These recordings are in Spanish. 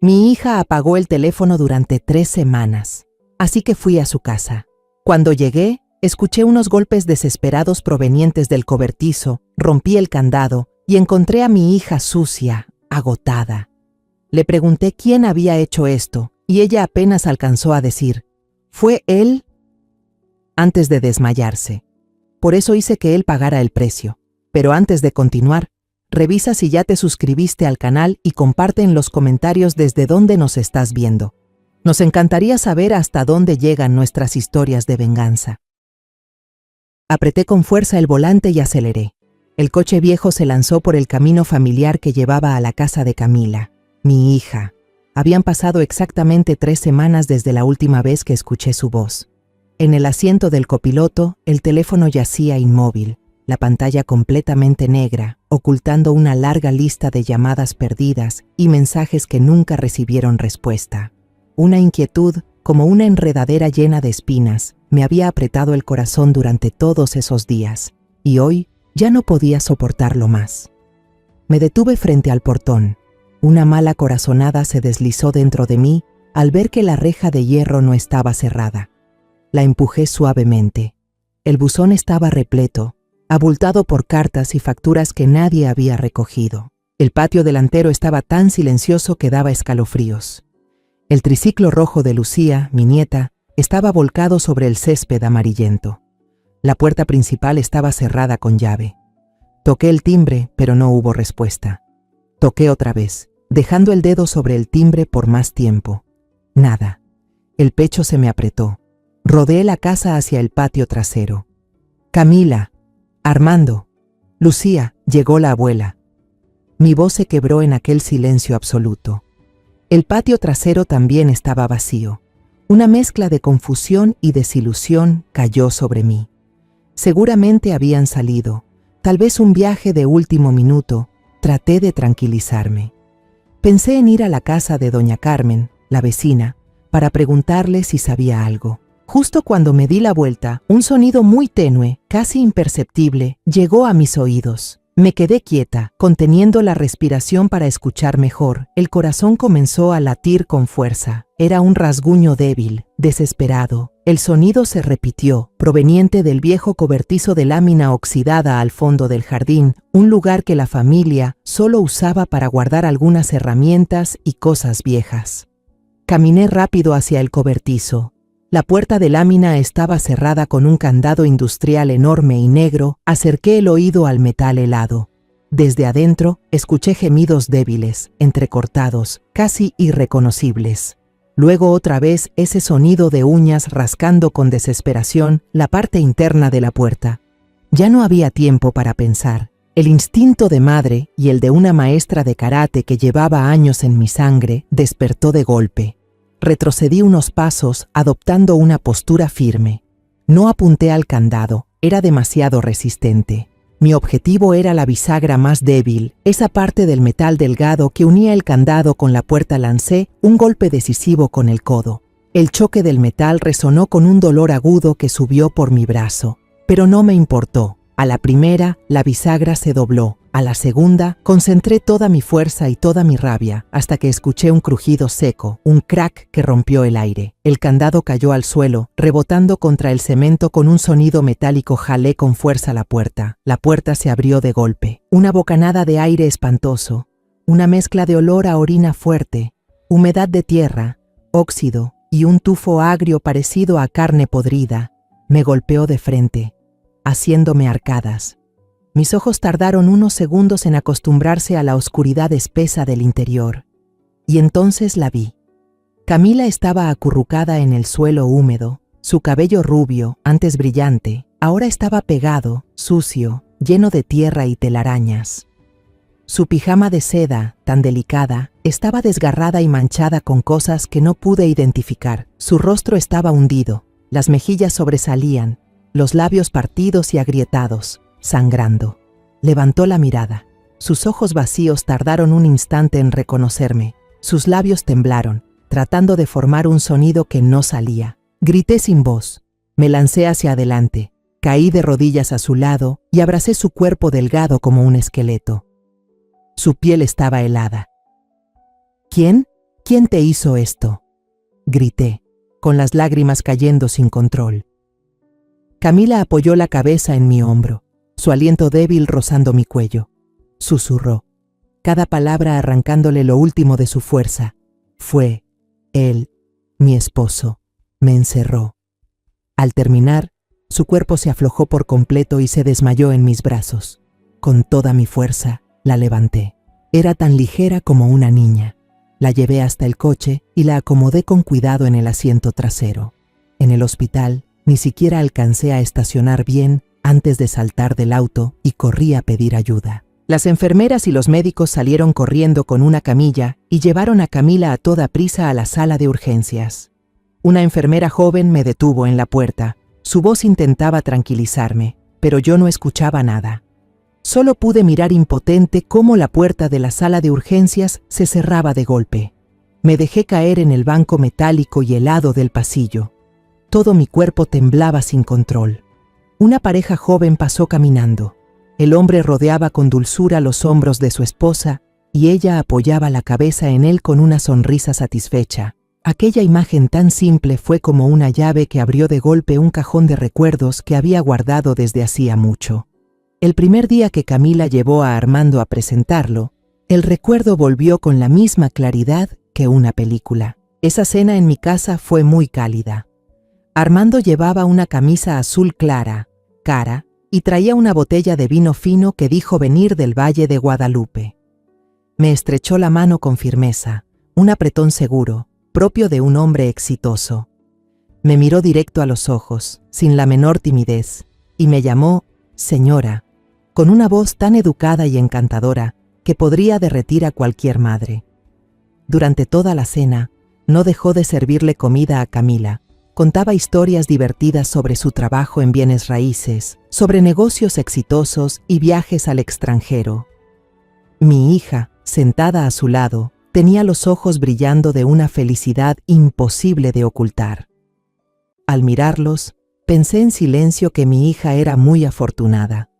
Mi hija apagó el teléfono durante 3 semanas, así que fui a su casa. Cuando llegué, escuché unos golpes desesperados provenientes del cobertizo, rompí el candado y encontré a mi hija sucia, agotada. Le pregunté quién había hecho esto y ella apenas alcanzó a decir, «¿Fue él?», antes de desmayarse. Por eso hice que él pagara el precio. Pero antes de continuar, revisa si ya te suscribiste al canal y comparte en los comentarios desde dónde nos estás viendo. Nos encantaría saber hasta dónde llegan nuestras historias de venganza. Apreté con fuerza el volante y aceleré. El coche viejo se lanzó por el camino familiar que llevaba a la casa de Camila, mi hija. Habían pasado exactamente 3 semanas desde la última vez que escuché su voz. En el asiento del copiloto, el teléfono yacía inmóvil, la pantalla completamente negra, ocultando una larga lista de llamadas perdidas y mensajes que nunca recibieron respuesta. Una inquietud, como una enredadera llena de espinas, me había apretado el corazón durante todos esos días, y hoy ya no podía soportarlo más. Me detuve frente al portón. Una mala corazonada se deslizó dentro de mí al ver que la reja de hierro no estaba cerrada. La empujé suavemente. El buzón estaba repleto, abultado por cartas y facturas que nadie había recogido. El patio delantero estaba tan silencioso que daba escalofríos. El triciclo rojo de Lucía, mi nieta, estaba volcado sobre el césped amarillento. La puerta principal estaba cerrada con llave. Toqué el timbre, pero no hubo respuesta. Toqué otra vez, dejando el dedo sobre el timbre por más tiempo. Nada. El pecho se me apretó. Rodeé la casa hacia el patio trasero. «Camila, Armando, Lucía», llegó la abuela. Mi voz se quebró en aquel silencio absoluto. El patio trasero también estaba vacío. Una mezcla de confusión y desilusión cayó sobre mí. Seguramente habían salido, tal vez un viaje de último minuto. Traté de tranquilizarme. Pensé en ir a la casa de doña Carmen, la vecina, para preguntarle si sabía algo. Justo cuando me di la vuelta, un sonido muy tenue, casi imperceptible, llegó a mis oídos. Me quedé quieta, conteniendo la respiración para escuchar mejor. El corazón comenzó a latir con fuerza. Era un rasguño débil, desesperado. El sonido se repitió, proveniente del viejo cobertizo de lámina oxidada al fondo del jardín, un lugar que la familia solo usaba para guardar algunas herramientas y cosas viejas. Caminé rápido hacia el cobertizo. La puerta de lámina estaba cerrada con un candado industrial enorme y negro. Acerqué el oído al metal helado. Desde adentro, escuché gemidos débiles, entrecortados, casi irreconocibles. Luego otra vez ese sonido de uñas rascando con desesperación la parte interna de la puerta. Ya no había tiempo para pensar. El instinto de madre y el de una maestra de karate que llevaba años en mi sangre despertó de golpe. Retrocedí unos pasos, adoptando una postura firme. No apunté al candado, era demasiado resistente. Mi objetivo era la bisagra más débil, esa parte del metal delgado que unía el candado con la puerta. Lancé un golpe decisivo con el codo. El choque del metal resonó con un dolor agudo que subió por mi brazo, pero no me importó. A la primera, la bisagra se dobló. A la segunda, concentré toda mi fuerza y toda mi rabia, hasta que escuché un crujido seco, un crack que rompió el aire. El candado cayó al suelo, rebotando contra el cemento con un sonido metálico. Jalé con fuerza la puerta. La puerta se abrió de golpe. Una bocanada de aire espantoso, una mezcla de olor a orina fuerte, humedad de tierra, óxido y un tufo agrio parecido a carne podrida, me golpeó de frente, haciéndome arcadas. Mis ojos tardaron unos segundos en acostumbrarse a la oscuridad espesa del interior. Y entonces la vi. Camila estaba acurrucada en el suelo húmedo. Su cabello rubio, antes brillante, ahora estaba pegado, sucio, lleno de tierra y telarañas. Su pijama de seda, tan delicada, estaba desgarrada y manchada con cosas que no pude identificar. Su rostro estaba hundido, las mejillas sobresalían, los labios partidos y agrietados, sangrando. Levantó la mirada. Sus ojos vacíos tardaron un instante en reconocerme. Sus labios temblaron, tratando de formar un sonido que no salía. Grité sin voz. Me lancé hacia adelante. Caí de rodillas a su lado y abracé su cuerpo delgado como un esqueleto. Su piel estaba helada. ¿Quién ¿Quién te hizo esto?, grité, con las lágrimas cayendo sin control. Camila apoyó la cabeza en mi hombro, su aliento débil rozando mi cuello. Susurró, cada palabra arrancándole lo último de su fuerza. Fue él, mi esposo, me encerró. Al terminar, su cuerpo se aflojó por completo y se desmayó en mis brazos. Con toda mi fuerza, la levanté. Era tan ligera como una niña. La llevé hasta el coche y la acomodé con cuidado en el asiento trasero. En el hospital, ni siquiera alcancé a estacionar bien antes de saltar del auto y corrí a pedir ayuda. Las enfermeras y los médicos salieron corriendo con una camilla y llevaron a Camila a toda prisa a la sala de urgencias. Una enfermera joven me detuvo en la puerta. Su voz intentaba tranquilizarme, pero yo no escuchaba nada. Solo pude mirar impotente cómo la puerta de la sala de urgencias se cerraba de golpe. Me dejé caer en el banco metálico y helado del pasillo. Todo mi cuerpo temblaba sin control. Una pareja joven pasó caminando. El hombre rodeaba con dulzura los hombros de su esposa y ella apoyaba la cabeza en él con una sonrisa satisfecha. Aquella imagen tan simple fue como una llave que abrió de golpe un cajón de recuerdos que había guardado desde hacía mucho. El primer día que Camila llevó a Armando a presentarlo, el recuerdo volvió con la misma claridad que una película. Esa cena en mi casa fue muy cálida. Armando llevaba una camisa azul clara, cara, y traía una botella de vino fino que dijo venir del Valle de Guadalupe. Me estrechó la mano con firmeza, un apretón seguro, propio de un hombre exitoso. Me miró directo a los ojos, sin la menor timidez, y me llamó señora, con una voz tan educada y encantadora que podría derretir a cualquier madre. Durante toda la cena, no dejó de servirle comida a Camila. Contaba historias divertidas sobre su trabajo en bienes raíces, sobre negocios exitosos y viajes al extranjero. Mi hija, sentada a su lado, tenía los ojos brillando de una felicidad imposible de ocultar. Al mirarlos, pensé en silencio que mi hija era muy afortunada.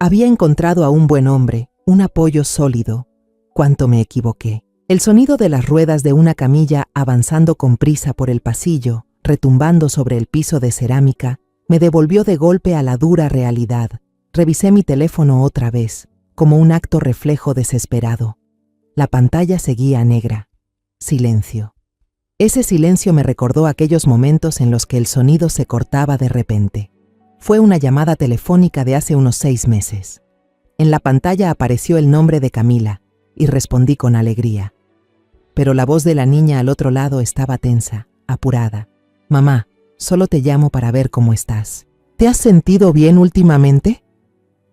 Había encontrado a un buen hombre, un apoyo sólido. Cuánto me equivoqué. El sonido de las ruedas de una camilla avanzando con prisa por el pasillo, retumbando sobre el piso de cerámica, me devolvió de golpe a la dura realidad. Revisé mi teléfono otra vez, como un acto reflejo desesperado. La pantalla seguía negra. Silencio. Ese silencio me recordó aquellos momentos en los que el sonido se cortaba de repente. Fue una llamada telefónica de hace unos 6 meses. En la pantalla apareció el nombre de Camila, y respondí con alegría. Pero la voz de la niña al otro lado estaba tensa, apurada. Mamá, solo te llamo para ver cómo estás. ¿Te has sentido bien últimamente?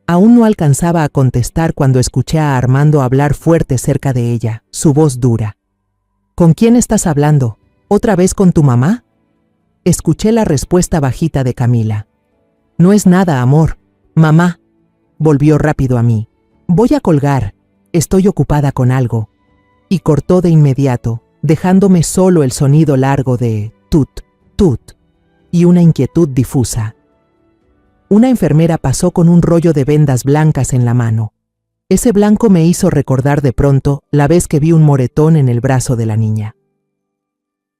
Aún no alcanzaba a contestar cuando escuché a Armando hablar fuerte cerca de ella, su voz dura. ¿Con quién estás hablando? ¿Otra vez con tu mamá? Escuché la respuesta bajita de Camila. No es nada, amor. Mamá. Volvió rápido a mí. Voy a colgar. Estoy ocupada con algo. Y cortó de inmediato, dejándome solo el sonido largo de tut, tut, y una inquietud difusa. Una enfermera pasó con un rollo de vendas blancas en la mano. Ese blanco me hizo recordar de pronto la vez que vi un moretón en el brazo de la niña.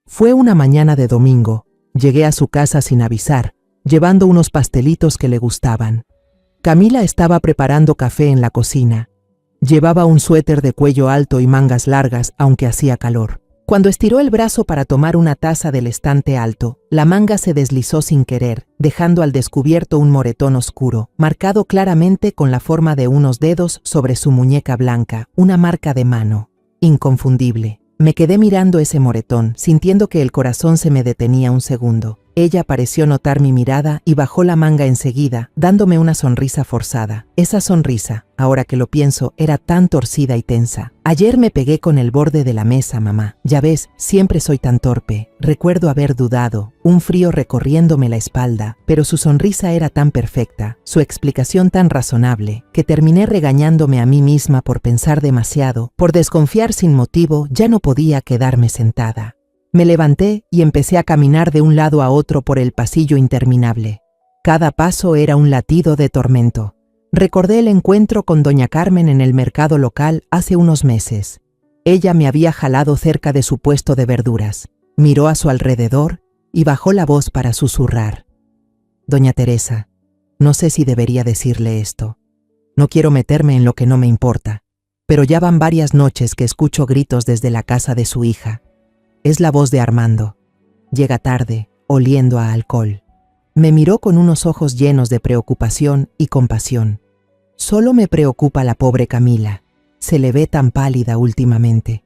Fue una mañana de domingo. Llegué a su casa sin avisar, llevando unos pastelitos que le gustaban. Camila estaba preparando café en la cocina. Llevaba un suéter de cuello alto y mangas largas, aunque hacía calor. Cuando estiró el brazo para tomar una taza del estante alto, la manga se deslizó sin querer, dejando al descubierto un moretón oscuro, marcado claramente con la forma de unos dedos sobre su muñeca blanca, una marca de mano. Inconfundible. Me quedé mirando ese moretón, sintiendo que el corazón se me detenía un segundo. Ella pareció notar mi mirada y bajó la manga enseguida, dándome una sonrisa forzada. Esa sonrisa, ahora que lo pienso, era tan torcida y tensa. Ayer me pegué con el borde de la mesa, mamá. Ya ves, siempre soy tan torpe. Recuerdo haber dudado, un frío recorriéndome la espalda, pero su sonrisa era tan perfecta, su explicación tan razonable, que terminé regañándome a mí misma por pensar demasiado, por desconfiar sin motivo. Ya no podía quedarme sentada. Me levanté y empecé a caminar de un lado a otro por el pasillo interminable. Cada paso era un latido de tormento. Recordé el encuentro con doña Carmen en el mercado local hace unos meses. Ella me había jalado cerca de su puesto de verduras, miró a su alrededor y bajó la voz para susurrar. Doña Teresa, no sé si debería decirle esto. No quiero meterme en lo que no me importa, pero ya van varias noches que escucho gritos desde la casa de su hija. Es la voz de Armando. Llega tarde, oliendo a alcohol. Me miró con unos ojos llenos de preocupación y compasión. Solo me preocupa la pobre Camila. Se le ve tan pálida últimamente.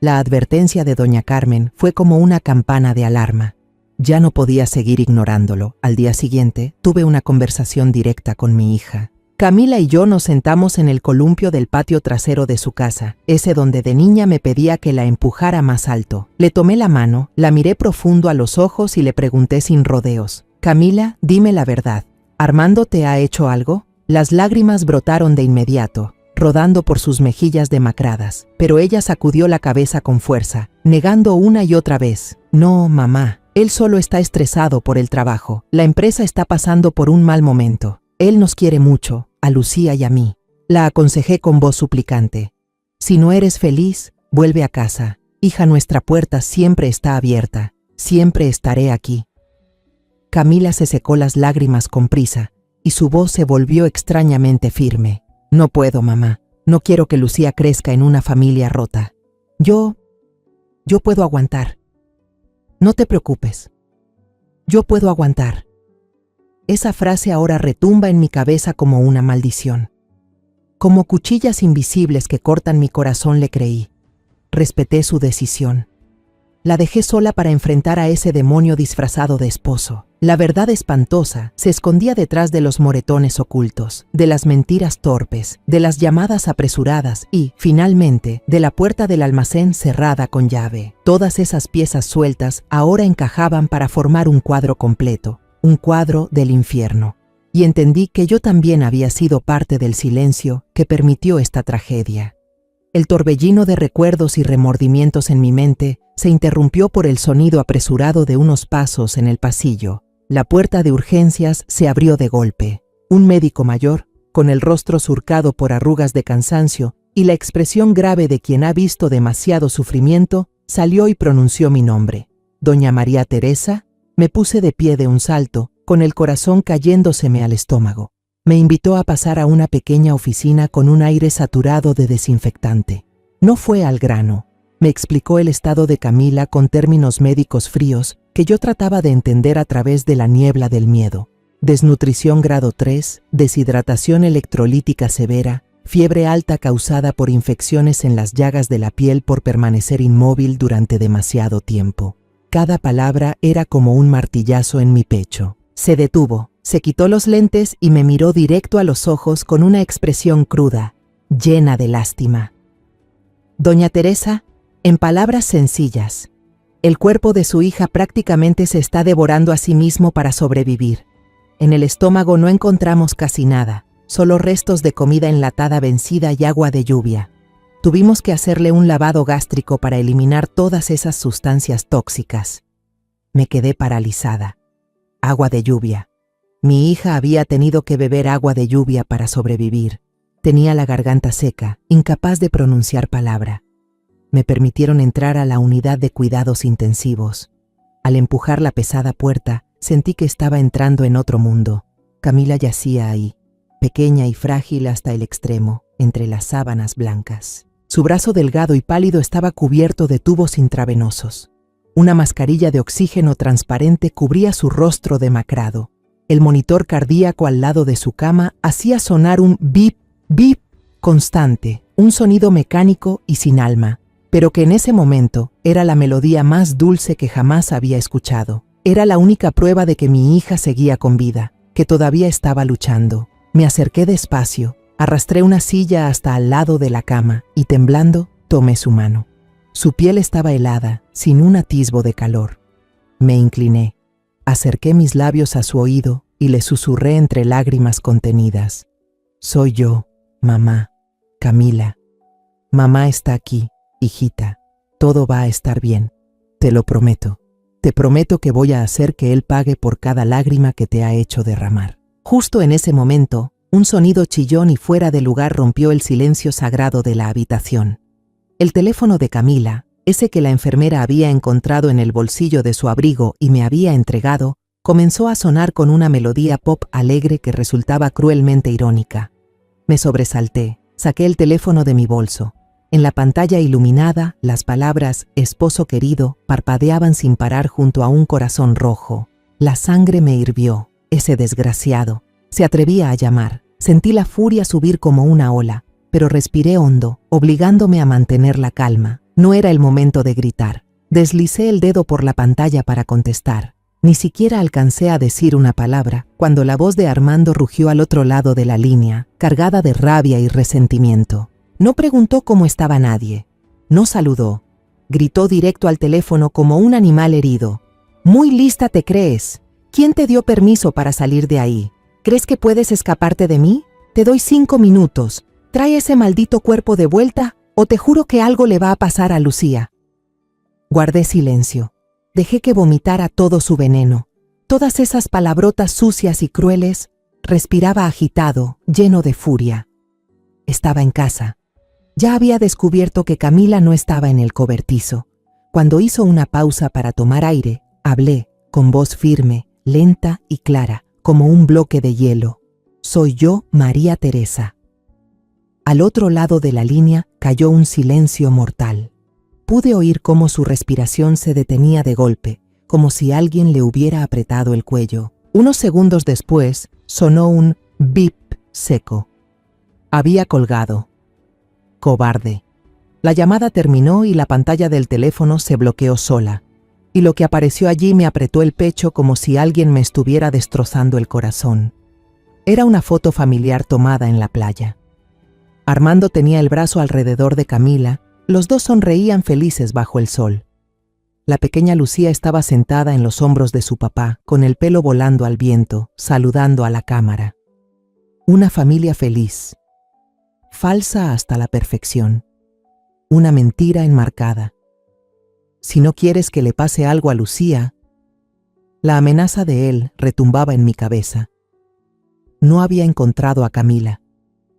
La advertencia de doña Carmen fue como una campana de alarma. Ya no podía seguir ignorándolo. Al día siguiente, tuve una conversación directa con mi hija. Camila y yo nos sentamos en el columpio del patio trasero de su casa, ese donde de niña me pedía que la empujara más alto. Le tomé la mano, la miré profundo a los ojos y le pregunté sin rodeos. Camila, dime la verdad. ¿Armando te ha hecho algo? Las lágrimas brotaron de inmediato, rodando por sus mejillas demacradas, pero ella sacudió la cabeza con fuerza, negando una y otra vez. No, mamá, él solo está estresado por el trabajo. La empresa está pasando por un mal momento. Él nos quiere mucho, a Lucía y a mí. La aconsejé con voz suplicante. Si no eres feliz, vuelve a casa. Hija, nuestra puerta siempre está abierta. Siempre estaré aquí. Camila se secó las lágrimas con prisa y su voz se volvió extrañamente firme. No puedo, mamá. No quiero que Lucía crezca en una familia rota. Yo puedo aguantar. No te preocupes. Yo puedo aguantar. Esa frase ahora retumba en mi cabeza como una maldición. Como cuchillas invisibles que cortan mi corazón le creí. Respeté su decisión. La dejé sola para enfrentar a ese demonio disfrazado de esposo. La verdad espantosa se escondía detrás de los moretones ocultos, de las mentiras torpes, de las llamadas apresuradas y, finalmente, de la puerta del almacén cerrada con llave. Todas esas piezas sueltas ahora encajaban para formar un cuadro completo. Un cuadro del infierno, y entendí que yo también había sido parte del silencio que permitió esta tragedia. El torbellino de recuerdos y remordimientos en mi mente se interrumpió por el sonido apresurado de unos pasos en el pasillo. La puerta de urgencias se abrió de golpe. Un médico mayor, con el rostro surcado por arrugas de cansancio y la expresión grave de quien ha visto demasiado sufrimiento, salió y pronunció mi nombre. Doña María Teresa. Me puse de pie de un salto, con el corazón cayéndoseme al estómago. Me invitó a pasar a una pequeña oficina con un aire saturado de desinfectante. No fue al grano. Me explicó el estado de Camila con términos médicos fríos que yo trataba de entender a través de la niebla del miedo. Desnutrición grado 3, deshidratación electrolítica severa, fiebre alta causada por infecciones en las llagas de la piel por permanecer inmóvil durante demasiado tiempo. Cada palabra era como un martillazo en mi pecho. Se detuvo, se quitó los lentes y me miró directo a los ojos con una expresión cruda, llena de lástima. Doña Teresa, en palabras sencillas, el cuerpo de su hija prácticamente se está devorando a sí mismo para sobrevivir. En el estómago no encontramos casi nada, solo restos de comida enlatada vencida y agua de lluvia. Tuvimos que hacerle un lavado gástrico para eliminar todas esas sustancias tóxicas. Me quedé paralizada. Agua de lluvia. Mi hija había tenido que beber agua de lluvia para sobrevivir. Tenía la garganta seca, incapaz de pronunciar palabra. Me permitieron entrar a la unidad de cuidados intensivos. Al empujar la pesada puerta, sentí que estaba entrando en otro mundo. Camila yacía ahí, pequeña y frágil hasta el extremo, entre las sábanas blancas. Su brazo delgado y pálido estaba cubierto de tubos intravenosos. Una mascarilla de oxígeno transparente cubría su rostro demacrado. El monitor cardíaco al lado de su cama hacía sonar un bip, bip constante, un sonido mecánico y sin alma, pero que en ese momento era la melodía más dulce que jamás había escuchado. Era la única prueba de que mi hija seguía con vida, que todavía estaba luchando. Me acerqué despacio. Arrastré una silla hasta al lado de la cama y temblando, tomé su mano. Su piel estaba helada, sin un atisbo de calor. Me incliné, acerqué mis labios a su oído y le susurré entre lágrimas contenidas. Soy yo, mamá, Camila. Mamá está aquí, hijita. Todo va a estar bien. Te lo prometo. Te prometo que voy a hacer que él pague por cada lágrima que te ha hecho derramar. Justo en ese momento, un sonido chillón y fuera de lugar rompió el silencio sagrado de la habitación. El teléfono de Camila, ese que la enfermera había encontrado en el bolsillo de su abrigo y me había entregado, comenzó a sonar con una melodía pop alegre que resultaba cruelmente irónica. Me sobresalté, saqué el teléfono de mi bolso. En la pantalla iluminada, las palabras «esposo querido» parpadeaban sin parar junto a un corazón rojo. La sangre me hirvió. Ese desgraciado. Se atrevía a llamar. Sentí la furia subir como una ola, pero respiré hondo, obligándome a mantener la calma. No era el momento de gritar. Deslicé el dedo por la pantalla para contestar. Ni siquiera alcancé a decir una palabra, cuando la voz de Armando rugió al otro lado de la línea, cargada de rabia y resentimiento. No preguntó cómo estaba nadie. No saludó. Gritó directo al teléfono como un animal herido. «Muy lista te crees. ¿Quién te dio permiso para salir de ahí? ¿Crees que puedes escaparte de mí? Te doy 5 minutos. Trae ese maldito cuerpo de vuelta o te juro que algo le va a pasar a Lucía». Guardé silencio. Dejé que vomitara todo su veneno. Todas esas palabrotas sucias y crueles. Respiraba agitado, lleno de furia. Estaba en casa. Ya había descubierto que Camila no estaba en el cobertizo. Cuando hizo una pausa para tomar aire, hablé, con voz firme, lenta y clara, como un bloque de hielo. «Soy yo, María Teresa». Al otro lado de la línea cayó un silencio mortal. Pude oír cómo su respiración se detenía de golpe, como si alguien le hubiera apretado el cuello. Unos segundos después, sonó un bip seco. Había colgado. Cobarde. La llamada terminó y la pantalla del teléfono se bloqueó sola, y lo que apareció allí me apretó el pecho como si alguien me estuviera destrozando el corazón. Era una foto familiar tomada en la playa. Armando tenía el brazo alrededor de Camila, los dos sonreían felices bajo el sol. La pequeña Lucía estaba sentada en los hombros de su papá, con el pelo volando al viento, saludando a la cámara. Una familia feliz. Falsa hasta la perfección. Una mentira enmarcada. Si no quieres que le pase algo a Lucía... La amenaza de él retumbaba en mi cabeza. No había encontrado a Camila.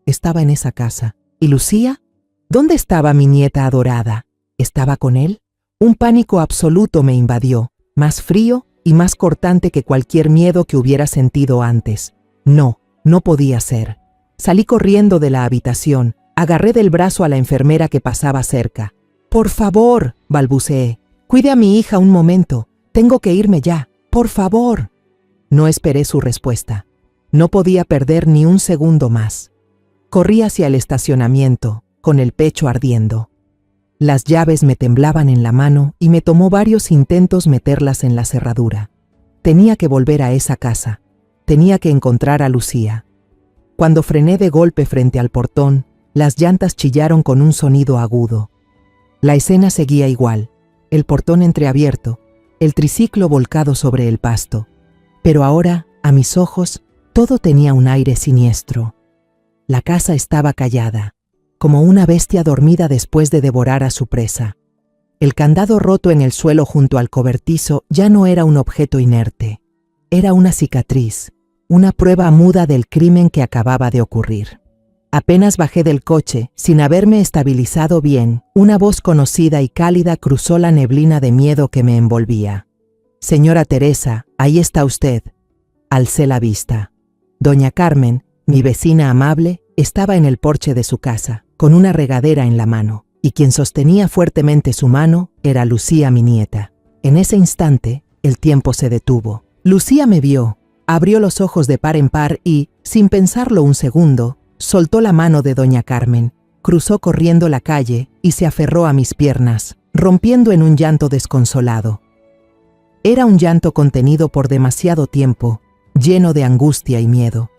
Estaba en esa casa. ¿Y Lucía? ¿Dónde estaba mi nieta adorada? ¿Estaba con él? Un pánico absoluto me invadió, más frío y más cortante que cualquier miedo que hubiera sentido antes. No podía ser. Salí corriendo de la habitación, agarré del brazo a la enfermera que pasaba cerca. «Por favor», balbuceé, «cuide a mi hija un momento. Tengo que irme ya. Por favor». No esperé su respuesta. No podía perder ni un segundo más. Corrí hacia el estacionamiento, con el pecho ardiendo. Las llaves me temblaban en la mano y me tomó varios intentos meterlas en la cerradura. Tenía que volver a esa casa. Tenía que encontrar a Lucía. Cuando frené de golpe frente al portón, las llantas chillaron con un sonido agudo. La escena seguía igual, el portón entreabierto, el triciclo volcado sobre el pasto. Pero ahora, a mis ojos, todo tenía un aire siniestro. La casa estaba callada, como una bestia dormida después de devorar a su presa. El candado roto en el suelo junto al cobertizo ya no era un objeto inerte. Era una cicatriz, una prueba muda del crimen que acababa de ocurrir. Apenas bajé del coche, sin haberme estabilizado bien, una voz conocida y cálida cruzó la neblina de miedo que me envolvía. «Señora Teresa, ahí está usted». Alcé la vista. Doña Carmen, mi vecina amable, estaba en el porche de su casa, con una regadera en la mano, y quien sostenía fuertemente su mano era Lucía, mi nieta. En ese instante, el tiempo se detuvo. Lucía me vio, abrió los ojos de par en par y, sin pensarlo un segundo, soltó la mano de doña Carmen, cruzó corriendo la calle y se aferró a mis piernas, rompiendo en un llanto desconsolado. Era un llanto contenido por demasiado tiempo, lleno de angustia y miedo.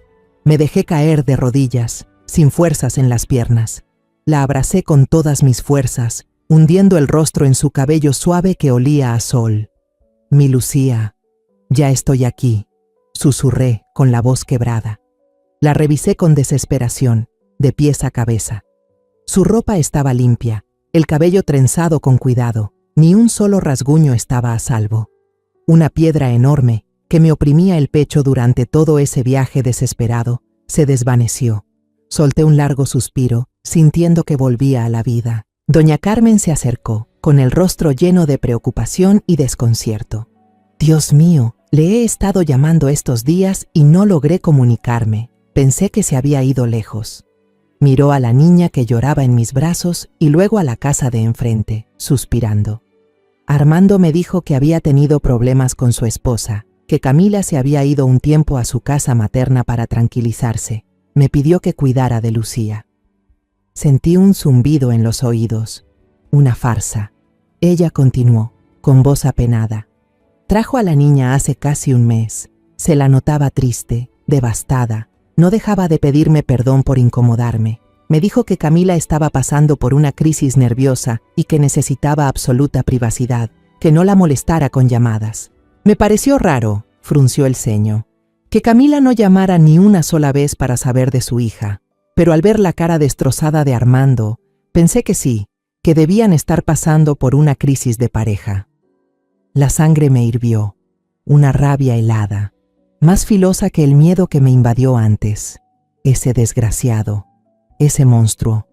Me dejé caer de rodillas, sin fuerzas en las piernas. La abracé con todas mis fuerzas, hundiendo el rostro en su cabello suave que olía a sol. «Mi Lucía, ya estoy aquí», susurré con la voz quebrada. La revisé con desesperación, de pies a cabeza. Su ropa estaba limpia, el cabello trenzado con cuidado, ni un solo rasguño estaba a salvo. Una piedra enorme, que me oprimía el pecho durante todo ese viaje desesperado, se desvaneció. Solté un largo suspiro, sintiendo que volvía a la vida. Doña Carmen se acercó, con el rostro lleno de preocupación y desconcierto. Dios mío, le he estado llamando estos días y no logré comunicarme. Pensé que se había ido lejos. Miró a la niña que lloraba en mis brazos y luego a la casa de enfrente, suspirando. Armando me dijo que había tenido problemas con su esposa, que Camila se había ido un tiempo a su casa materna para tranquilizarse. Me pidió que cuidara de Lucía. Sentí un zumbido en los oídos. Una farsa. Ella continuó, con voz apenada. Trajo a la niña hace casi un mes. Se la notaba triste, devastada. No dejaba de pedirme perdón por incomodarme. Me dijo que Camila estaba pasando por una crisis nerviosa y que necesitaba absoluta privacidad, que no la molestara con llamadas. Me pareció raro, frunció el ceño, que Camila no llamara ni una sola vez para saber de su hija, pero al ver la cara destrozada de Armando, pensé que sí, que debían estar pasando por una crisis de pareja. La sangre me hirvió, una rabia helada, más filosa que el miedo que me invadió antes. Ese desgraciado, ese monstruo,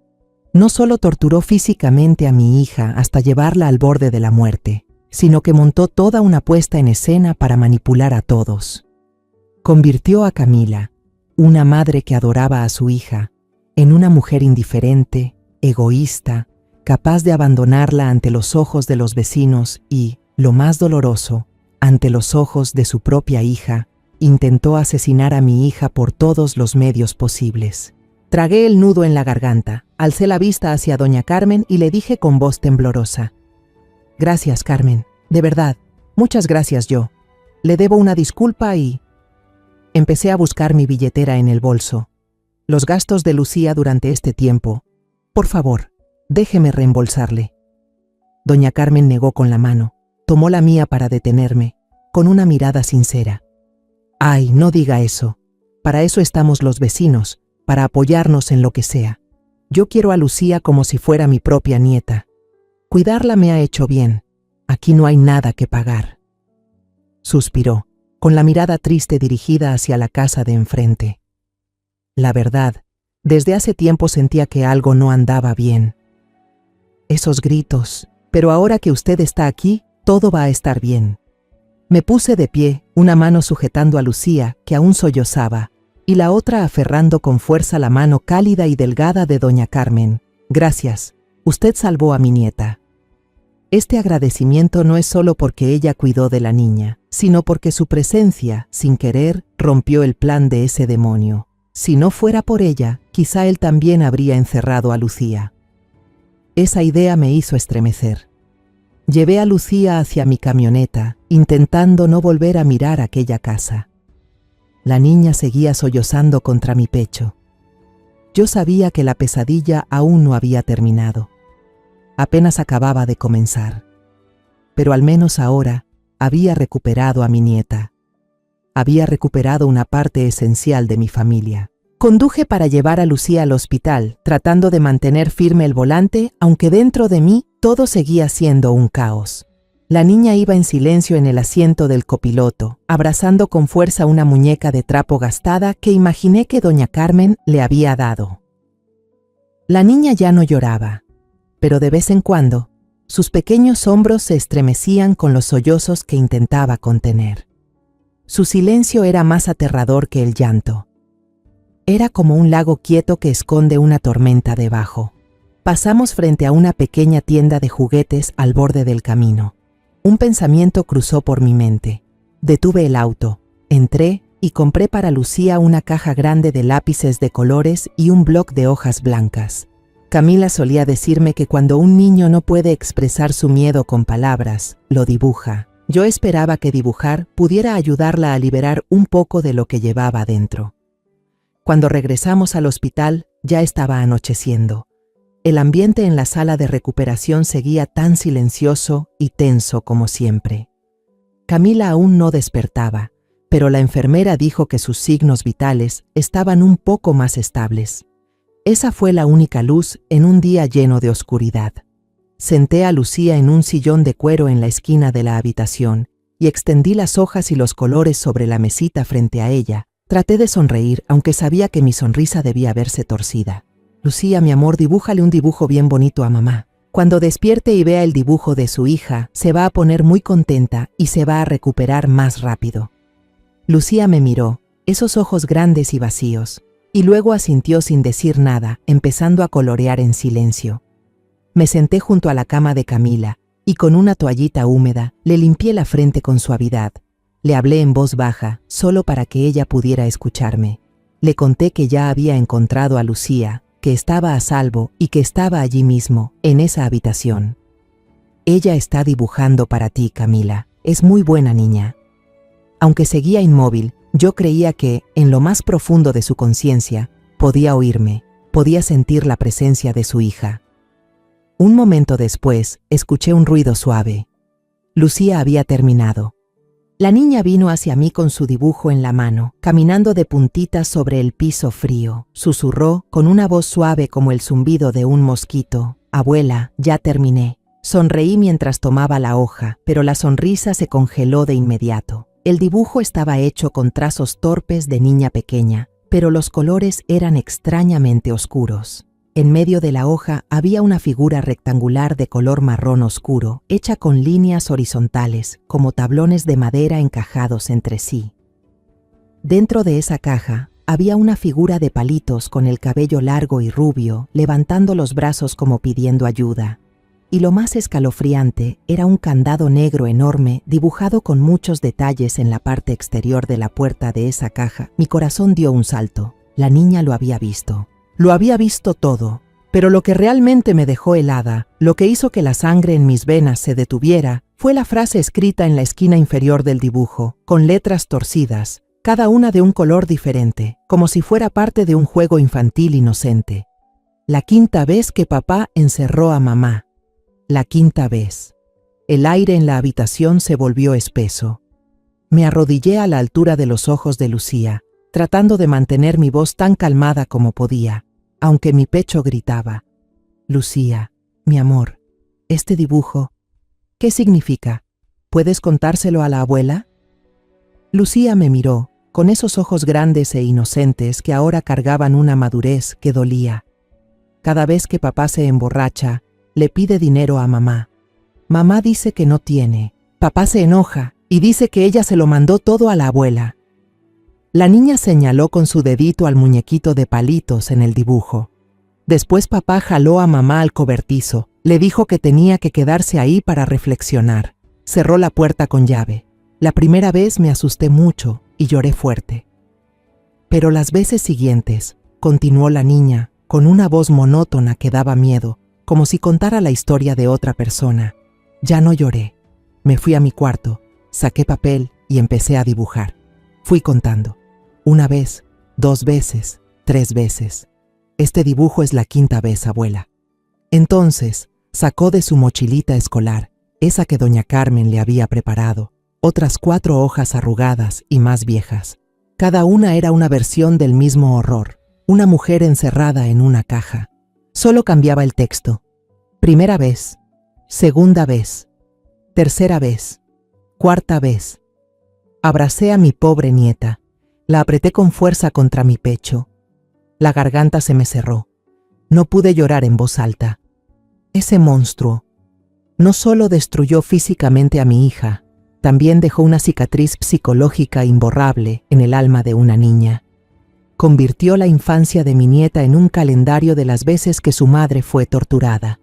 no solo torturó físicamente a mi hija hasta llevarla al borde de la muerte, sino que montó toda una puesta en escena para manipular a todos. Convirtió a Camila, una madre que adoraba a su hija, en una mujer indiferente, egoísta, capaz de abandonarla ante los ojos de los vecinos y, lo más doloroso, ante los ojos de su propia hija, intentó asesinar a mi hija por todos los medios posibles. Tragué el nudo en la garganta, alcé la vista hacia doña Carmen y le dije con voz temblorosa: «Gracias, Carmen, de verdad, muchas gracias yo. Le debo una disculpa y...». Empecé a buscar mi billetera en el bolso. Los gastos de Lucía durante este tiempo. Por favor, déjeme reembolsarle. Doña Carmen negó con la mano, tomó la mía para detenerme, con una mirada sincera. «Ay, no diga eso. Para eso estamos los vecinos, para apoyarnos en lo que sea. Yo quiero a Lucía como si fuera mi propia nieta. Cuidarla me ha hecho bien. Aquí no hay nada que pagar». Suspiró, con la mirada triste dirigida hacia la casa de enfrente. La verdad, desde hace tiempo sentía que algo no andaba bien. Esos gritos, pero ahora que usted está aquí, todo va a estar bien. Me puse de pie, una mano sujetando a Lucía, que aún sollozaba, y la otra aferrando con fuerza la mano cálida y delgada de doña Carmen. «Gracias, usted salvó a mi nieta». Este agradecimiento no es solo porque ella cuidó de la niña, sino porque su presencia, sin querer, rompió el plan de ese demonio. Si no fuera por ella, quizá él también habría encerrado a Lucía. Esa idea me hizo estremecer. Llevé a Lucía hacia mi camioneta, intentando no volver a mirar aquella casa. La niña seguía sollozando contra mi pecho. Yo sabía que la pesadilla aún no había terminado. Apenas acababa de comenzar. Pero al menos ahora había recuperado a mi nieta. Había recuperado una parte esencial de mi familia. Conduje para llevar a Lucía al hospital, tratando de mantener firme el volante, aunque dentro de mí todo seguía siendo un caos. La niña iba en silencio en el asiento del copiloto, abrazando con fuerza una muñeca de trapo gastada que imaginé que doña Carmen le había dado. La niña ya no lloraba, pero de vez en cuando, sus pequeños hombros se estremecían con los sollozos que intentaba contener. Su silencio era más aterrador que el llanto. Era como un lago quieto que esconde una tormenta debajo. Pasamos frente a una pequeña tienda de juguetes al borde del camino. Un pensamiento cruzó por mi mente. Detuve el auto, entré y compré para Lucía una caja grande de lápices de colores y un bloc de hojas blancas. Camila solía decirme que cuando un niño no puede expresar su miedo con palabras, lo dibuja. Yo esperaba que dibujar pudiera ayudarla a liberar un poco de lo que llevaba dentro. Cuando regresamos al hospital, ya estaba anocheciendo. El ambiente en la sala de recuperación seguía tan silencioso y tenso como siempre. Camila aún no despertaba, pero la enfermera dijo que sus signos vitales estaban un poco más estables. Esa fue la única luz en un día lleno de oscuridad. Senté a Lucía en un sillón de cuero en la esquina de la habitación y extendí las hojas y los colores sobre la mesita frente a ella. Traté de sonreír, aunque sabía que mi sonrisa debía verse torcida. «Lucía, mi amor, dibújale un dibujo bien bonito a mamá. Cuando despierte y vea el dibujo de su hija, se va a poner muy contenta y se va a recuperar más rápido. Lucía me miró, esos ojos grandes y vacíos, y luego asintió sin decir nada, empezando a colorear en silencio. Me senté junto a la cama de Camila, y con una toallita húmeda le limpié la frente con suavidad. Le hablé en voz baja, solo para que ella pudiera escucharme. Le conté que ya había encontrado a Lucía, que estaba a salvo y que estaba allí mismo, en esa habitación. Ella está dibujando para ti, Camila. Es muy buena niña. Aunque seguía inmóvil, yo creía que, en lo más profundo de su conciencia, podía oírme, podía sentir la presencia de su hija. Un momento después, escuché un ruido suave. Lucía había terminado. La niña vino hacia mí con su dibujo en la mano, caminando de puntitas sobre el piso frío. Susurró, con una voz suave como el zumbido de un mosquito: «Abuela, ya terminé». Sonreí mientras tomaba la hoja, pero la sonrisa se congeló de inmediato. El dibujo estaba hecho con trazos torpes de niña pequeña, pero los colores eran extrañamente oscuros. En medio de la hoja había una figura rectangular de color marrón oscuro, hecha con líneas horizontales, como tablones de madera encajados entre sí. Dentro de esa caja había una figura de palitos con el cabello largo y rubio, levantando los brazos como pidiendo ayuda. Y lo más escalofriante era un candado negro enorme dibujado con muchos detalles en la parte exterior de la puerta de esa caja. Mi corazón dio un salto. La niña lo había visto. Lo había visto todo, pero lo que realmente me dejó helada, lo que hizo que la sangre en mis venas se detuviera, fue la frase escrita en la esquina inferior del dibujo, con letras torcidas, cada una de un color diferente, como si fuera parte de un juego infantil inocente. La quinta vez que papá encerró a mamá. La quinta vez. El aire en la habitación se volvió espeso. Me arrodillé a la altura de los ojos de Lucía, tratando de mantener mi voz tan calmada como podía, aunque mi pecho gritaba: «Lucía, mi amor, este dibujo, ¿qué significa? ¿Puedes contárselo a la abuela?» Lucía me miró, con esos ojos grandes e inocentes que ahora cargaban una madurez que dolía. Cada vez que papá se emborracha, le pide dinero a mamá. Mamá dice que no tiene. Papá se enoja y dice que ella se lo mandó todo a la abuela. La niña señaló con su dedito al muñequito de palitos en el dibujo. Después papá jaló a mamá al cobertizo, le dijo que tenía que quedarse ahí para reflexionar. Cerró la puerta con llave. La primera vez me asusté mucho y lloré fuerte. Pero las veces siguientes, continuó la niña, con una voz monótona que daba miedo, como si contara la historia de otra persona. Ya no lloré. Me fui a mi cuarto, saqué papel y empecé a dibujar. Fui contando. 1 vez, 2 veces, 3 veces. Este dibujo es la 5ª vez, abuela. Entonces, sacó de su mochilita escolar, esa que doña Carmen le había preparado, otras 4 hojas arrugadas y más viejas. Cada una era una versión del mismo horror, una mujer encerrada en una caja. Solo cambiaba el texto. 1ª vez, 2ª vez, 3ª vez, 4ª vez. Abracé a mi pobre nieta. La apreté con fuerza contra mi pecho. La garganta se me cerró. No pude llorar en voz alta. Ese monstruo no solo destruyó físicamente a mi hija, también dejó una cicatriz psicológica imborrable en el alma de una niña. Convirtió la infancia de mi nieta en un calendario de las veces que su madre fue torturada.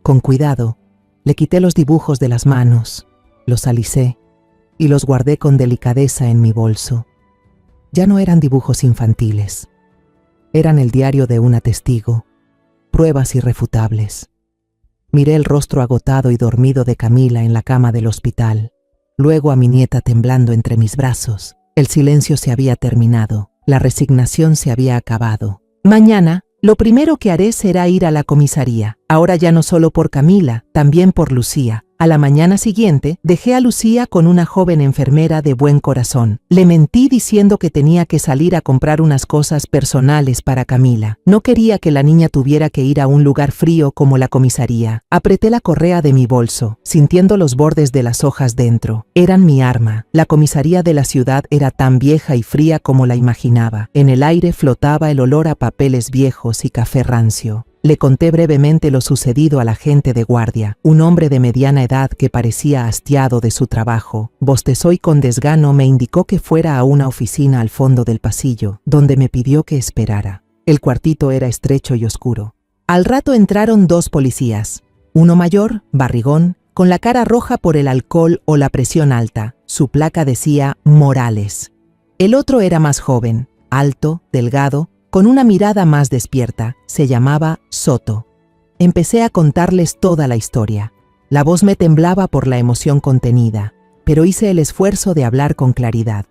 Con cuidado, le quité los dibujos de las manos, los alicé y los guardé con delicadeza en mi bolso. Ya no eran dibujos infantiles. Eran el diario de una testigo, pruebas irrefutables. Miré el rostro agotado y dormido de Camila en la cama del hospital, luego a mi nieta temblando entre mis brazos. El silencio se había terminado, la resignación se había acabado. Mañana, lo primero que haré será ir a la comisaría, ahora ya no solo por Camila, también por Lucía. A la mañana siguiente, dejé a Lucía con una joven enfermera de buen corazón. Le mentí diciendo que tenía que salir a comprar unas cosas personales para Camila. No quería que la niña tuviera que ir a un lugar frío como la comisaría. Apreté la correa de mi bolso, sintiendo los bordes de las hojas dentro. Eran mi arma. La comisaría de la ciudad era tan vieja y fría como la imaginaba. En el aire flotaba el olor a papeles viejos y café rancio. Le conté brevemente lo sucedido al agente de guardia, un hombre de mediana edad que parecía hastiado de su trabajo. Bostezó y con desgano me indicó que fuera a una oficina al fondo del pasillo, donde me pidió que esperara. El cuartito era estrecho y oscuro. Al rato entraron 2 policías, uno mayor, barrigón, con la cara roja por el alcohol o la presión alta. Su placa decía Morales. El otro era más joven, alto, delgado, con una mirada más despierta. Se llamaba Soto. Empecé a contarles toda la historia. La voz me temblaba por la emoción contenida, pero hice el esfuerzo de hablar con claridad.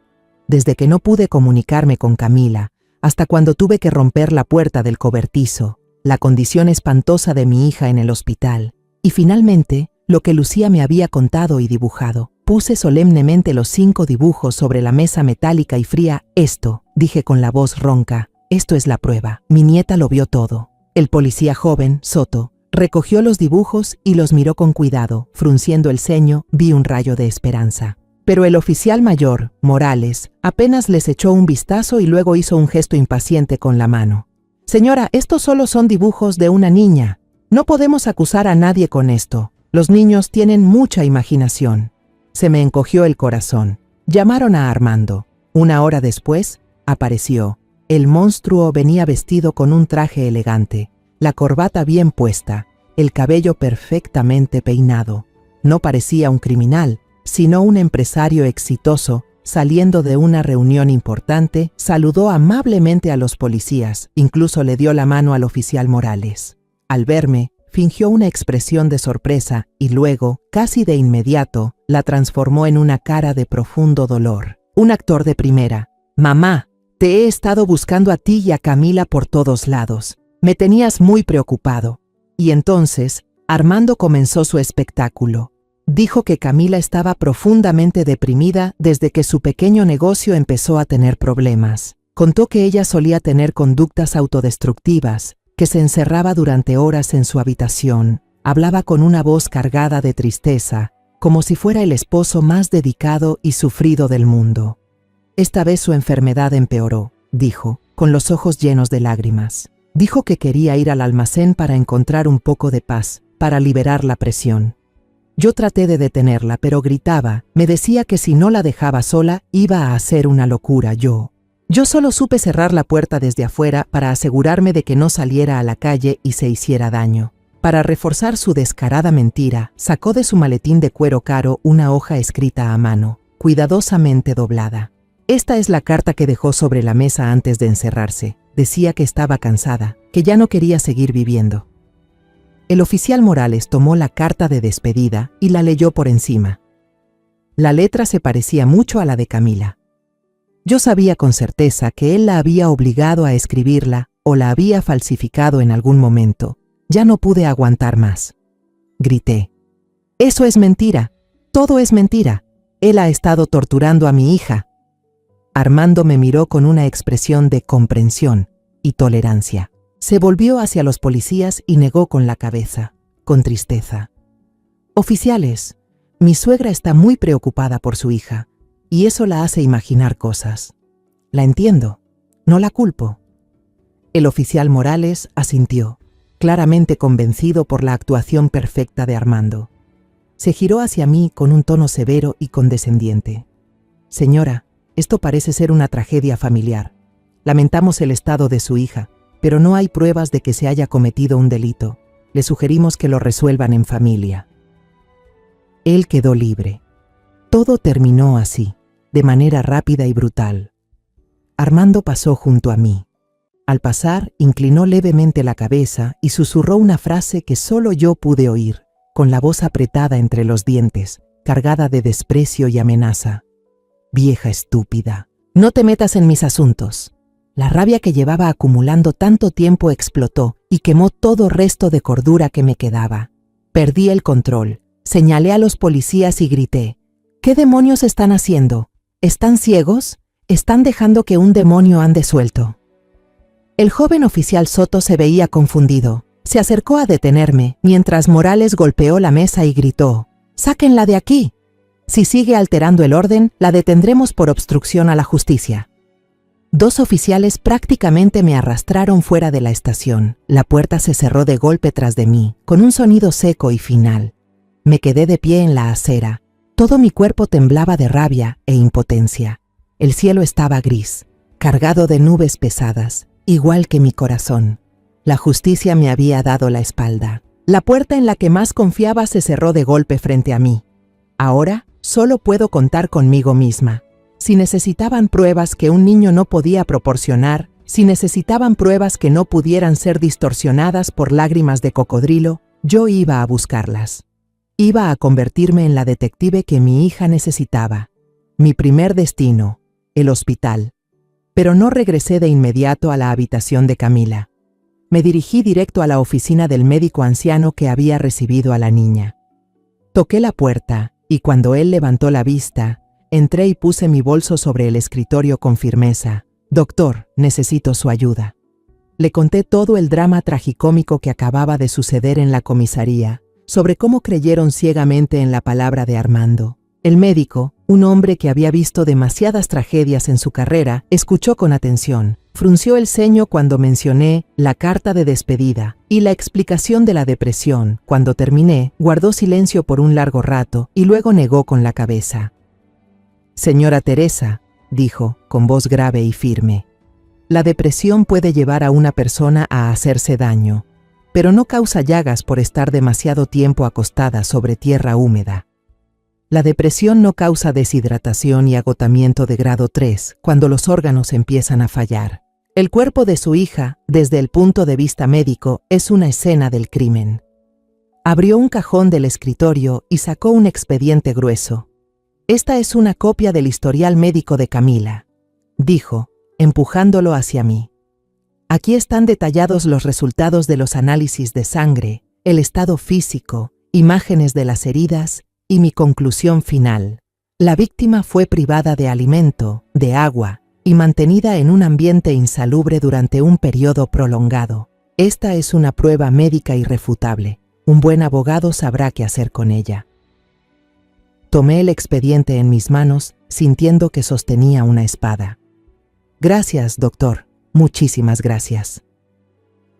Desde que no pude comunicarme con Camila, hasta cuando tuve que romper la puerta del cobertizo, la condición espantosa de mi hija en el hospital, y finalmente, lo que Lucía me había contado y dibujado. Puse solemnemente los 5 dibujos sobre la mesa metálica y fría. Esto, dije con la voz ronca, esto es la prueba. Mi nieta lo vio todo. El policía joven, Soto, recogió los dibujos y los miró con cuidado. Frunciendo el ceño, vi un rayo de esperanza. Pero el oficial mayor, Morales, apenas les echó un vistazo y luego hizo un gesto impaciente con la mano. Señora, estos solo son dibujos de una niña. No podemos acusar a nadie con esto. Los niños tienen mucha imaginación. Se me encogió el corazón. Llamaron a Armando. 1 hora después, apareció. El monstruo venía vestido con un traje elegante, la corbata bien puesta, el cabello perfectamente peinado. No parecía un criminal, sino un empresario exitoso. Saliendo de una reunión importante, saludó amablemente a los policías, incluso le dio la mano al oficial Morales. Al verme, fingió una expresión de sorpresa y luego, casi de inmediato, la transformó en una cara de profundo dolor. Un actor de primera. Mamá, te he estado buscando a ti y a Camila por todos lados. Me tenías muy preocupado. Y entonces, Armando comenzó su espectáculo. Dijo que Camila estaba profundamente deprimida desde que su pequeño negocio empezó a tener problemas. Contó que ella solía tener conductas autodestructivas, que se encerraba durante horas en su habitación. Hablaba con una voz cargada de tristeza, como si fuera el esposo más dedicado y sufrido del mundo. Esta vez su enfermedad empeoró, dijo, con los ojos llenos de lágrimas. Dijo que quería ir al almacén para encontrar un poco de paz, para liberar la presión. Yo traté de detenerla, pero gritaba, me decía que si no la dejaba sola, iba a hacer una locura. Yo solo supe cerrar la puerta desde afuera para asegurarme de que no saliera a la calle y se hiciera daño. Para reforzar su descarada mentira, sacó de su maletín de cuero caro una hoja escrita a mano, cuidadosamente doblada. Esta es la carta que dejó sobre la mesa antes de encerrarse. Decía que estaba cansada, que ya no quería seguir viviendo. El oficial Morales tomó la carta de despedida y la leyó por encima. La letra se parecía mucho a la de Camila. Yo sabía con certeza que él la había obligado a escribirla o la había falsificado en algún momento. Ya no pude aguantar más. Grité. Eso es mentira. Todo es mentira. Él ha estado torturando a mi hija. Armando me miró con una expresión de comprensión y tolerancia. Se volvió hacia los policías y negó con la cabeza, con tristeza. Oficiales, mi suegra está muy preocupada por su hija, y eso la hace imaginar cosas. La entiendo, no la culpo. El oficial Morales asintió, claramente convencido por la actuación perfecta de Armando. Se giró hacia mí con un tono severo y condescendiente. Señora, esto parece ser una tragedia familiar. Lamentamos el estado de su hija, pero no hay pruebas de que se haya cometido un delito. Le sugerimos que lo resuelvan en familia. Él quedó libre. Todo terminó así, de manera rápida y brutal. Armando pasó junto a mí. Al pasar, inclinó levemente la cabeza y susurró una frase que solo yo pude oír, con la voz apretada entre los dientes, cargada de desprecio y amenaza. Vieja estúpida, no te metas en mis asuntos. La rabia que llevaba acumulando tanto tiempo explotó y quemó todo resto de cordura que me quedaba. Perdí el control, señalé a los policías y grité, ¿qué demonios están haciendo? ¿Están ciegos? ¿Están dejando que un demonio ande suelto? El joven oficial Soto se veía confundido. Se acercó a detenerme, mientras Morales golpeó la mesa y gritó, ¡sáquenla de aquí! Si sigue alterando el orden, la detendremos por obstrucción a la justicia. 2 oficiales prácticamente me arrastraron fuera de la estación. La puerta se cerró de golpe tras de mí, con un sonido seco y final. Me quedé de pie en la acera. Todo mi cuerpo temblaba de rabia e impotencia. El cielo estaba gris, cargado de nubes pesadas, igual que mi corazón. La justicia me había dado la espalda. La puerta en la que más confiaba se cerró de golpe frente a mí. Ahora solo puedo contar conmigo misma. Si necesitaban pruebas que un niño no podía proporcionar, si necesitaban pruebas que no pudieran ser distorsionadas por lágrimas de cocodrilo, yo iba a buscarlas. Iba a convertirme en la detective que mi hija necesitaba. Mi primer destino, el hospital. Pero no regresé de inmediato a la habitación de Camila. Me dirigí directo a la oficina del médico anciano que había recibido a la niña. Toqué la puerta y cuando él levantó la vista, entré y puse mi bolso sobre el escritorio con firmeza. «Doctor, necesito su ayuda». Le conté todo el drama tragicómico que acababa de suceder en la comisaría, sobre cómo creyeron ciegamente en la palabra de Armando. El médico, un hombre que había visto demasiadas tragedias en su carrera, escuchó con atención. Frunció el ceño cuando mencioné la carta de despedida y la explicación de la depresión. Cuando terminé, guardó silencio por un largo rato y luego negó con la cabeza. «Señora Teresa», dijo, con voz grave y firme, «la depresión puede llevar a una persona a hacerse daño, pero no causa llagas por estar demasiado tiempo acostada sobre tierra húmeda. La depresión no causa deshidratación y agotamiento de grado 3 cuando los órganos empiezan a fallar. El cuerpo de su hija, desde el punto de vista médico, es una escena del crimen». Abrió un cajón del escritorio y sacó un expediente grueso. «Esta es una copia del historial médico de Camila», dijo, empujándolo hacia mí. «Aquí están detallados los resultados de los análisis de sangre, el estado físico, imágenes de las heridas y mi conclusión final. La víctima fue privada de alimento, de agua y mantenida en un ambiente insalubre durante un periodo prolongado. Esta es una prueba médica irrefutable. Un buen abogado sabrá qué hacer con ella». Tomé el expediente en mis manos, sintiendo que sostenía una espada. «Gracias, doctor. Muchísimas gracias».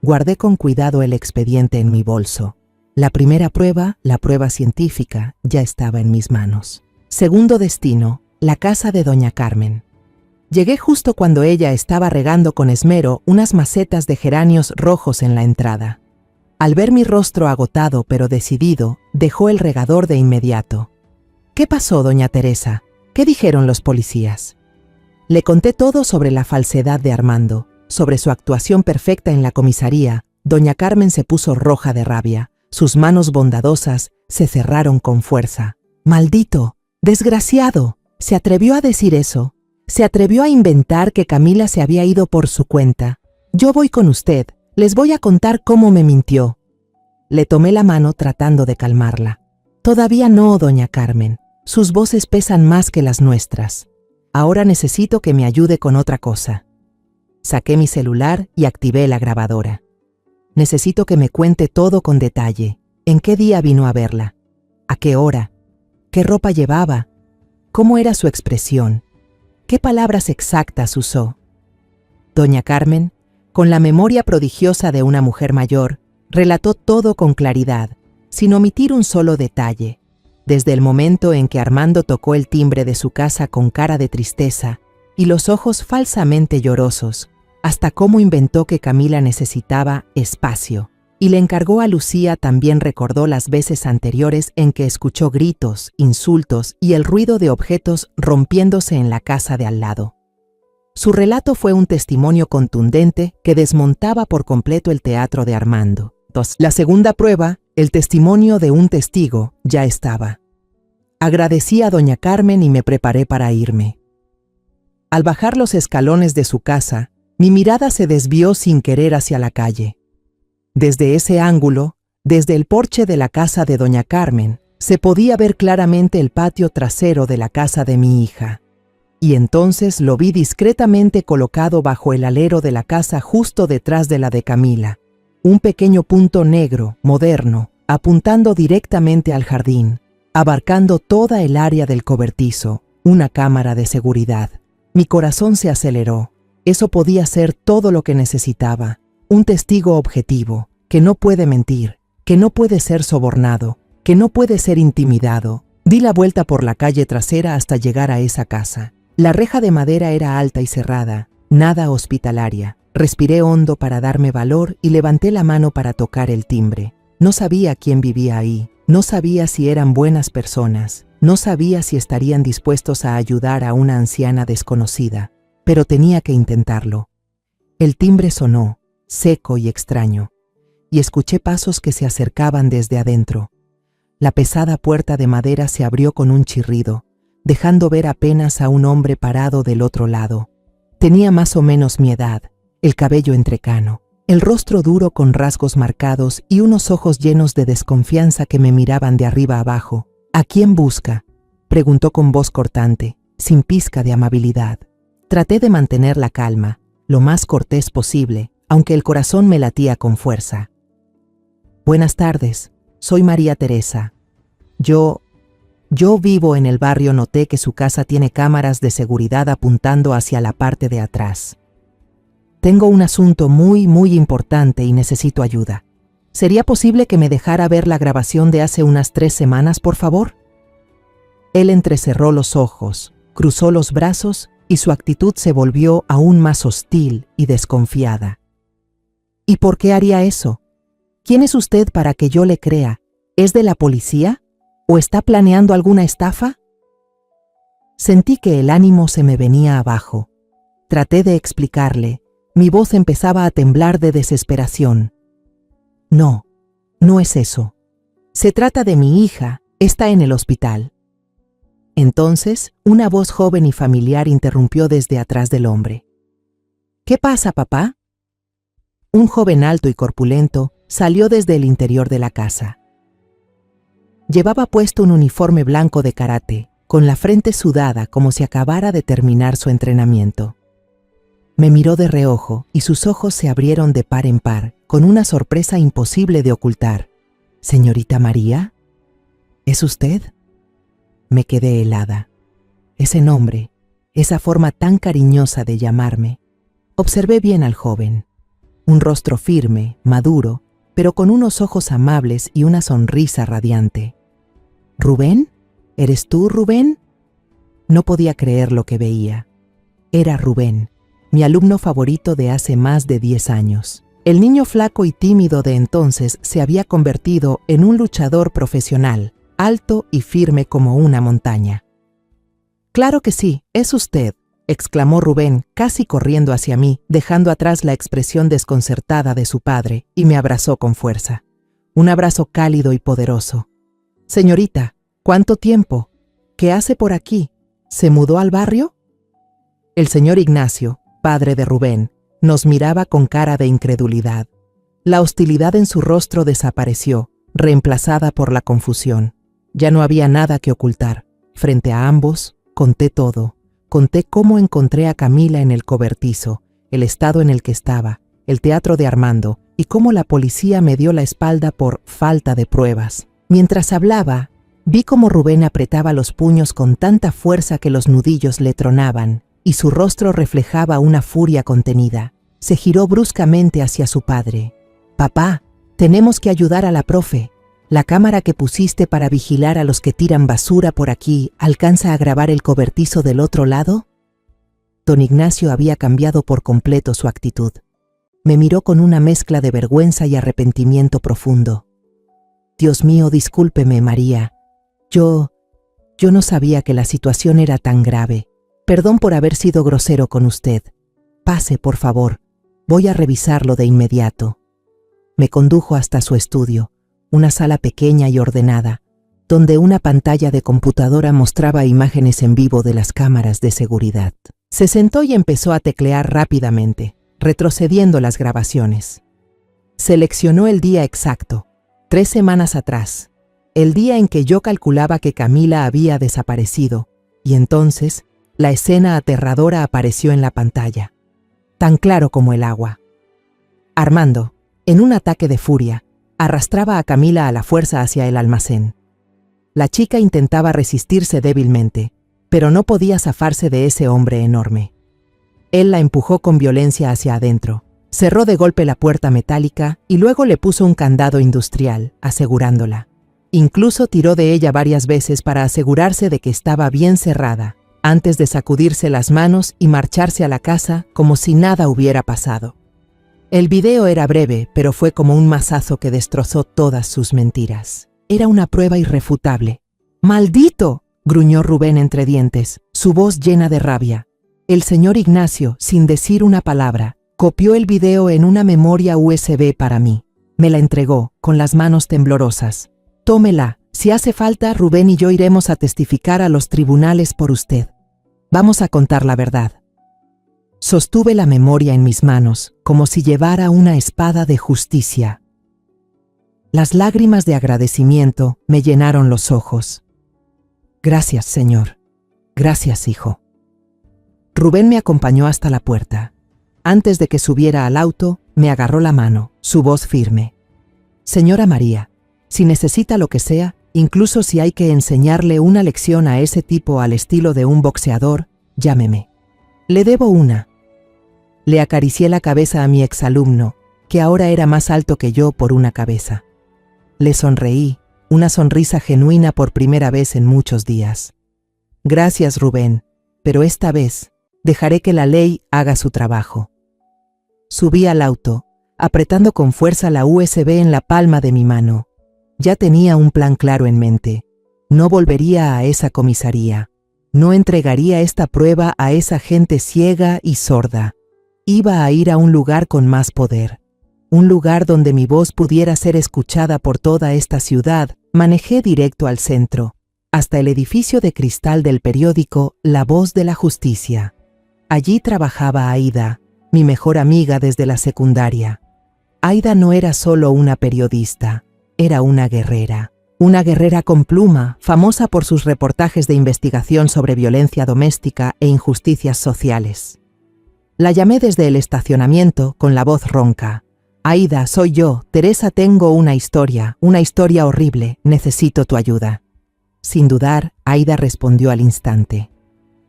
Guardé con cuidado el expediente en mi bolso. La primera prueba, la prueba científica, ya estaba en mis manos. Segundo destino, la casa de doña Carmen. Llegué justo cuando ella estaba regando con esmero unas macetas de geranios rojos en la entrada. Al ver mi rostro agotado pero decidido, dejó el regador de inmediato. «¿Qué pasó, doña Teresa? ¿Qué dijeron los policías?» Le conté todo sobre la falsedad de Armando, sobre su actuación perfecta en la comisaría. Doña Carmen se puso roja de rabia. Sus manos bondadosas se cerraron con fuerza. «¡Maldito! ¡Desgraciado! Se atrevió a decir eso. Se atrevió a inventar que Camila se había ido por su cuenta. Yo voy con usted. Les voy a contar cómo me mintió». Le tomé la mano tratando de calmarla. «Todavía no, doña Carmen. Sus voces pesan más que las nuestras. Ahora necesito que me ayude con otra cosa». Saqué mi celular y activé la grabadora. «Necesito que me cuente todo con detalle. ¿En qué día vino a verla? ¿A qué hora? ¿Qué ropa llevaba? ¿Cómo era su expresión? ¿Qué palabras exactas usó?» Doña Carmen, con la memoria prodigiosa de una mujer mayor, relató todo con claridad, sin omitir un solo detalle. Desde el momento en que Armando tocó el timbre de su casa con cara de tristeza y los ojos falsamente llorosos, hasta cómo inventó que Camila necesitaba espacio, y le encargó a Lucía. También recordó las veces anteriores en que escuchó gritos, insultos y el ruido de objetos rompiéndose en la casa de al lado. Su relato fue un testimonio contundente que desmontaba por completo el teatro de Armando. La segunda prueba, el testimonio de un testigo, ya estaba. Agradecí a doña Carmen y me preparé para irme. Al bajar los escalones de su casa, mi mirada se desvió sin querer hacia la calle. Desde ese ángulo, desde el porche de la casa de doña Carmen, se podía ver claramente el patio trasero de la casa de mi hija. Y entonces lo vi discretamente colocado bajo el alero de la casa justo detrás de la de Camila. Un pequeño punto negro, moderno, apuntando directamente al jardín, abarcando toda el área del cobertizo, una cámara de seguridad. Mi corazón se aceleró. Eso podía ser todo lo que necesitaba. Un testigo objetivo, que no puede mentir, que no puede ser sobornado, que no puede ser intimidado. Di la vuelta por la calle trasera hasta llegar a esa casa. La reja de madera era alta y cerrada, nada hospitalaria. Respiré hondo para darme valor y levanté la mano para tocar el timbre. No sabía quién vivía ahí, no sabía si eran buenas personas, no sabía si estarían dispuestos a ayudar a una anciana desconocida, pero tenía que intentarlo. El timbre sonó, seco y extraño, y escuché pasos que se acercaban desde adentro. La pesada puerta de madera se abrió con un chirrido, dejando ver apenas a un hombre parado del otro lado. Tenía más o menos mi edad, el cabello entrecano, el rostro duro con rasgos marcados y unos ojos llenos de desconfianza que me miraban de arriba abajo. ¿A quién busca?, preguntó con voz cortante, sin pizca de amabilidad. Traté de mantener la calma, lo más cortés posible, aunque el corazón me latía con fuerza. Buenas tardes, soy María Teresa. Yo vivo en el barrio. Noté que su casa tiene cámaras de seguridad apuntando hacia la parte de atrás. Tengo un asunto muy importante y necesito ayuda. ¿Sería posible que me dejara ver la grabación de hace unas 3 semanas, por favor? Él entrecerró los ojos, cruzó los brazos y su actitud se volvió aún más hostil y desconfiada. ¿Y por qué haría eso? ¿Quién es usted para que yo le crea? ¿Es de la policía? ¿O está planeando alguna estafa? Sentí que el ánimo se me venía abajo. Traté de explicarle. Mi voz empezaba a temblar de desesperación. No es eso. Se trata de mi hija, está en el hospital. Entonces, una voz joven y familiar interrumpió desde atrás del hombre. ¿Qué pasa, papá? Un joven alto y corpulento salió desde el interior de la casa. Llevaba puesto un uniforme blanco de karate, con la frente sudada como si acabara de terminar su entrenamiento. Me miró de reojo y sus ojos se abrieron de par en par, con una sorpresa imposible de ocultar. «¿Señorita María? ¿Es usted?» Me quedé helada. Ese nombre, esa forma tan cariñosa de llamarme. Observé bien al joven. Un rostro firme, maduro, pero con unos ojos amables y una sonrisa radiante. «¿Rubén? ¿Eres tú, Rubén?» No podía creer lo que veía. Era Rubén, mi alumno favorito de hace más de 10 años. El niño flaco y tímido de entonces se había convertido en un luchador profesional, alto y firme como una montaña. «Claro que sí, es usted», exclamó Rubén, casi corriendo hacia mí, dejando atrás la expresión desconcertada de su padre, y me abrazó con fuerza. Un abrazo cálido y poderoso. «Señorita, ¿cuánto tiempo? ¿Qué hace por aquí? ¿Se mudó al barrio?» El señor Ignacio, padre de Rubén, nos miraba con cara de incredulidad. La hostilidad en su rostro desapareció, reemplazada por la confusión. Ya no había nada que ocultar. Frente a ambos, conté todo. Conté cómo encontré a Camila en el cobertizo, el estado en el que estaba, el teatro de Armando, y cómo la policía me dio la espalda por falta de pruebas. Mientras hablaba, vi cómo Rubén apretaba los puños con tanta fuerza que los nudillos le tronaban, y su rostro reflejaba una furia contenida. Se giró bruscamente hacia su padre. «Papá, tenemos que ayudar a la profe. La cámara que pusiste para vigilar a los que tiran basura por aquí ¿alcanza a grabar el cobertizo del otro lado?» Don Ignacio había cambiado por completo su actitud. Me miró con una mezcla de vergüenza y arrepentimiento profundo. «Dios mío, discúlpeme, María. Yo no sabía que la situación era tan grave. Perdón por haber sido grosero con usted. Pase, por favor. Voy a revisarlo de inmediato». Me condujo hasta su estudio, una sala pequeña y ordenada, donde una pantalla de computadora mostraba imágenes en vivo de las cámaras de seguridad. Se sentó y empezó a teclear rápidamente, retrocediendo las grabaciones. Seleccionó el día exacto, 3 semanas atrás, el día en que yo calculaba que Camila había desaparecido, y entonces la escena aterradora apareció en la pantalla, tan claro como el agua. Armando, en un ataque de furia, arrastraba a Camila a la fuerza hacia el almacén. La chica intentaba resistirse débilmente, pero no podía zafarse de ese hombre enorme. Él la empujó con violencia hacia adentro. Cerró de golpe la puerta metálica y luego le puso un candado industrial, asegurándola. Incluso tiró de ella varias veces para asegurarse de que estaba bien cerrada, antes de sacudirse las manos y marcharse a la casa como si nada hubiera pasado. El video era breve, pero fue como un mazazo que destrozó todas sus mentiras. Era una prueba irrefutable. ¡Maldito!, gruñó Rubén entre dientes, su voz llena de rabia. El señor Ignacio, sin decir una palabra, copió el video en una memoria USB para mí. Me la entregó, con las manos temblorosas. Tómela. Si hace falta, Rubén y yo iremos a testificar a los tribunales por usted. Vamos a contar la verdad. Sostuve la memoria en mis manos, como si llevara una espada de justicia. Las lágrimas de agradecimiento me llenaron los ojos. Gracias, señor. Gracias, hijo. Rubén me acompañó hasta la puerta. Antes de que subiera al auto, me agarró la mano, su voz firme. Señora María, si necesita lo que sea, incluso si hay que enseñarle una lección a ese tipo al estilo de un boxeador, llámeme. Le debo una. Le acaricié la cabeza a mi exalumno, que ahora era más alto que yo por una cabeza. Le sonreí, una sonrisa genuina por primera vez en muchos días. Gracias, Rubén, pero esta vez dejaré que la ley haga su trabajo. Subí al auto, apretando con fuerza la USB en la palma de mi mano. Ya tenía un plan claro en mente. No volvería a esa comisaría. No entregaría esta prueba a esa gente ciega y sorda. Iba a ir a un lugar con más poder. Un lugar donde mi voz pudiera ser escuchada por toda esta ciudad. Manejé directo al centro, hasta el edificio de cristal del periódico La Voz de la Justicia. Allí trabajaba Aida, mi mejor amiga desde la secundaria. Aida no era solo una periodista, era una guerrera con pluma, famosa por sus reportajes de investigación sobre violencia doméstica e injusticias sociales. La llamé desde el estacionamiento con la voz ronca. Aida, soy yo, Teresa, tengo una historia horrible, necesito tu ayuda. Sin dudar, Aida respondió al instante.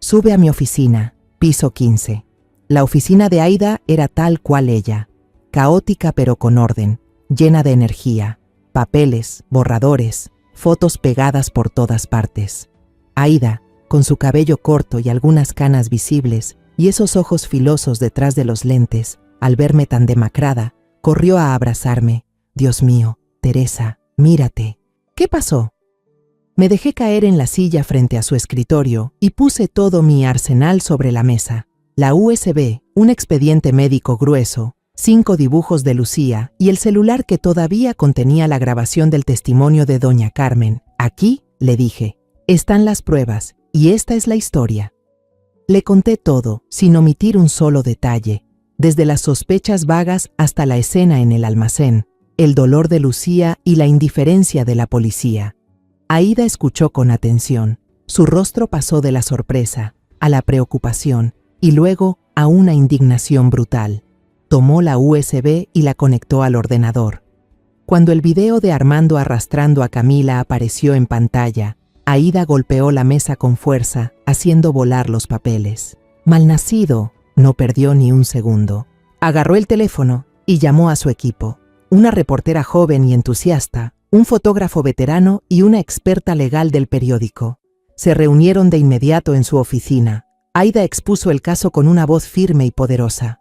Sube a mi oficina, piso 15. La oficina de Aida era tal cual ella, caótica pero con orden, llena de energía, papeles, borradores, fotos pegadas por todas partes. Aida, con su cabello corto y algunas canas visibles, y esos ojos filosos detrás de los lentes, al verme tan demacrada, corrió a abrazarme. Dios mío, Teresa, mírate. ¿Qué pasó? Me dejé caer en la silla frente a su escritorio y puse todo mi arsenal sobre la mesa. La USB, un expediente médico grueso, 5 dibujos de Lucía y el celular que todavía contenía la grabación del testimonio de doña Carmen. Aquí, le dije, están las pruebas y esta es la historia. Le conté todo, sin omitir un solo detalle, desde las sospechas vagas hasta la escena en el almacén, el dolor de Lucía y la indiferencia de la policía. Aida escuchó con atención. Su rostro pasó de la sorpresa a la preocupación y luego a una indignación brutal. Tomó la USB y la conectó al ordenador. Cuando el video de Armando arrastrando a Camila apareció en pantalla, Aida golpeó la mesa con fuerza, haciendo volar los papeles. Malnacido, no perdió ni un segundo. Agarró el teléfono y llamó a su equipo. Una reportera joven y entusiasta, un fotógrafo veterano y una experta legal del periódico. Se reunieron de inmediato en su oficina. Aida expuso el caso con una voz firme y poderosa.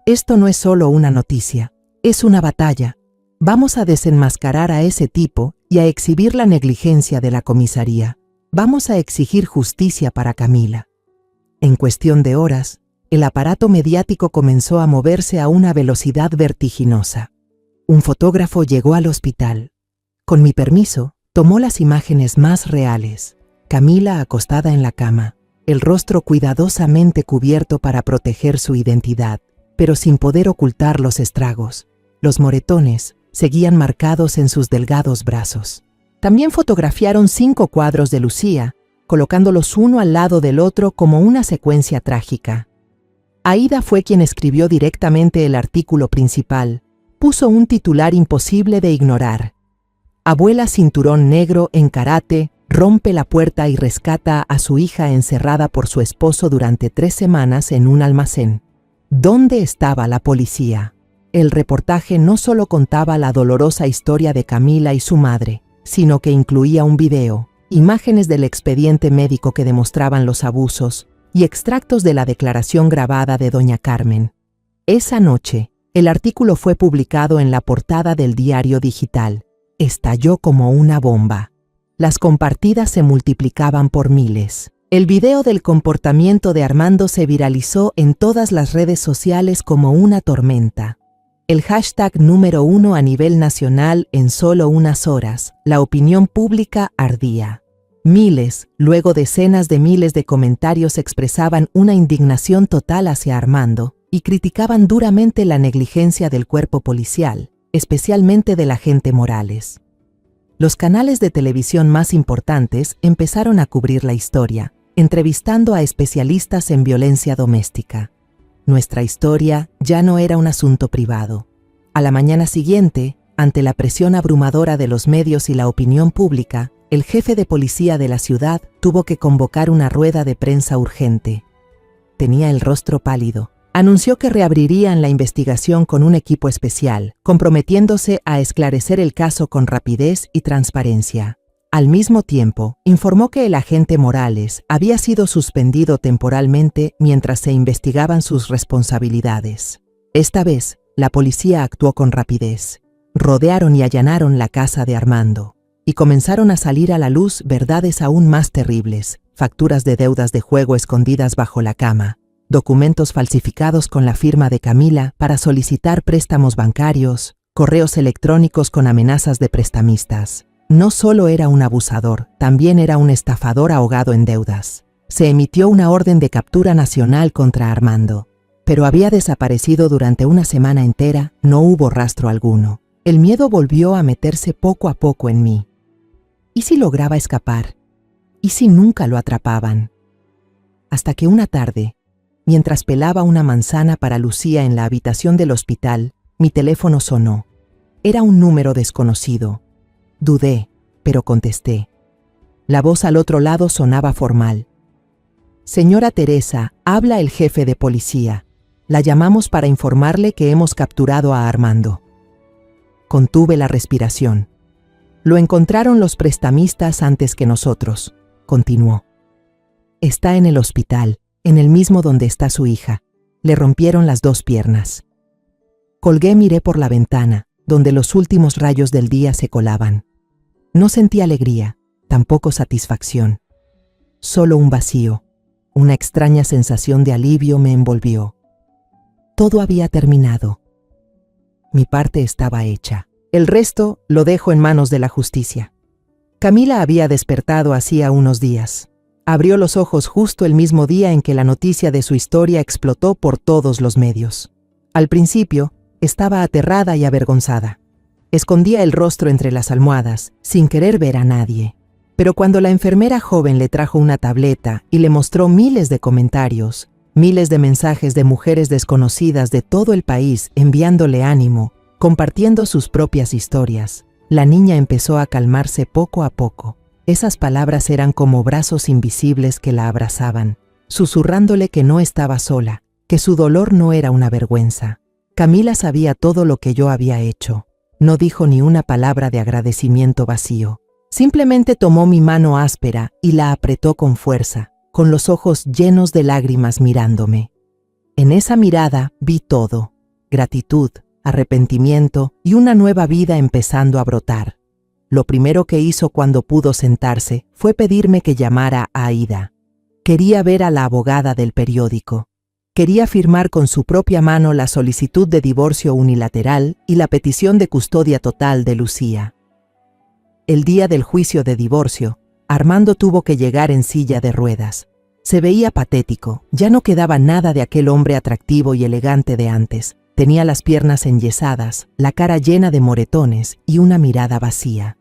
Esto no es solo una noticia, es una batalla. Vamos a desenmascarar a ese tipo y a exhibir la negligencia de la comisaría. Vamos a exigir justicia para Camila. En cuestión de horas, el aparato mediático comenzó a moverse a una velocidad vertiginosa. Un fotógrafo llegó al hospital. Con mi permiso, tomó las imágenes más reales. Camila acostada en la cama, el rostro cuidadosamente cubierto para proteger su identidad, pero sin poder ocultar los estragos. Los moretones seguían marcados en sus delgados brazos. También fotografiaron 5 cuadros de Lucía, colocándolos uno al lado del otro como una secuencia trágica. Aida fue quien escribió directamente el artículo principal. Puso un titular imposible de ignorar. Abuela cinturón negro en karate rompe la puerta y rescata a su hija encerrada por su esposo durante 3 semanas en un almacén. ¿Dónde estaba la policía? El reportaje no solo contaba la dolorosa historia de Camila y su madre, sino que incluía un video, imágenes del expediente médico que demostraban los abusos y extractos de la declaración grabada de doña Carmen. Esa noche, el artículo fue publicado en la portada del diario digital. Estalló como una bomba. Las compartidas se multiplicaban por miles. El video del comportamiento de Armando se viralizó en todas las redes sociales como una tormenta. El hashtag número 1 a nivel nacional en solo unas horas, la opinión pública ardía. Miles, luego decenas de miles de comentarios expresaban una indignación total hacia Armando y criticaban duramente la negligencia del cuerpo policial, especialmente del agente Morales. Los canales de televisión más importantes empezaron a cubrir la historia, entrevistando a especialistas en violencia doméstica. Nuestra historia ya no era un asunto privado. A la mañana siguiente, ante la presión abrumadora de los medios y la opinión pública, el jefe de policía de la ciudad tuvo que convocar una rueda de prensa urgente. Tenía el rostro pálido. Anunció que reabrirían la investigación con un equipo especial, comprometiéndose a esclarecer el caso con rapidez y transparencia. Al mismo tiempo, informó que el agente Morales había sido suspendido temporalmente mientras se investigaban sus responsabilidades. Esta vez, la policía actuó con rapidez. Rodearon y allanaron la casa de Armando. Y comenzaron a salir a la luz verdades aún más terribles, facturas de deudas de juego escondidas bajo la cama, documentos falsificados con la firma de Camila para solicitar préstamos bancarios, correos electrónicos con amenazas de prestamistas. No solo era un abusador, también era un estafador ahogado en deudas. Se emitió una orden de captura nacional contra Armando, pero había desaparecido durante una semana entera, no hubo rastro alguno. El miedo volvió a meterse poco a poco en mí. ¿Y si lograba escapar? ¿Y si nunca lo atrapaban? Hasta que una tarde, mientras pelaba una manzana para Lucía en la habitación del hospital, mi teléfono sonó. Era un número desconocido. Dudé, pero contesté. La voz al otro lado sonaba formal. Señora Teresa, habla el jefe de policía. La llamamos para informarle que hemos capturado a Armando. Contuve la respiración. Lo encontraron los prestamistas antes que nosotros, continuó. Está en el hospital, en el mismo donde está su hija. Le rompieron las 2 piernas. Colgué y miré por la ventana, donde los últimos rayos del día se colaban. No sentí alegría, tampoco satisfacción. Solo un vacío, una extraña sensación de alivio me envolvió. Todo había terminado. Mi parte estaba hecha. El resto lo dejo en manos de la justicia. Camila había despertado hacía unos días. Abrió los ojos justo el mismo día en que la noticia de su historia explotó por todos los medios. Al principio, estaba aterrada y avergonzada. Escondía el rostro entre las almohadas, sin querer ver a nadie. Pero cuando la enfermera joven le trajo una tableta y le mostró miles de comentarios, miles de mensajes de mujeres desconocidas de todo el país enviándole ánimo, compartiendo sus propias historias, la niña empezó a calmarse poco a poco. Esas palabras eran como brazos invisibles que la abrazaban, susurrándole que no estaba sola, que su dolor no era una vergüenza. Camila sabía todo lo que yo había hecho. No dijo ni una palabra de agradecimiento vacío. Simplemente tomó mi mano áspera y la apretó con fuerza, con los ojos llenos de lágrimas mirándome. En esa mirada vi todo: gratitud, arrepentimiento y una nueva vida empezando a brotar. Lo primero que hizo cuando pudo sentarse fue pedirme que llamara a Aida. Quería ver a la abogada del periódico. Quería firmar con su propia mano la solicitud de divorcio unilateral y la petición de custodia total de Lucía. El día del juicio de divorcio, Armando tuvo que llegar en silla de ruedas. Se veía patético, ya no quedaba nada de aquel hombre atractivo y elegante de antes. Tenía las piernas enyesadas, la cara llena de moretones y una mirada vacía.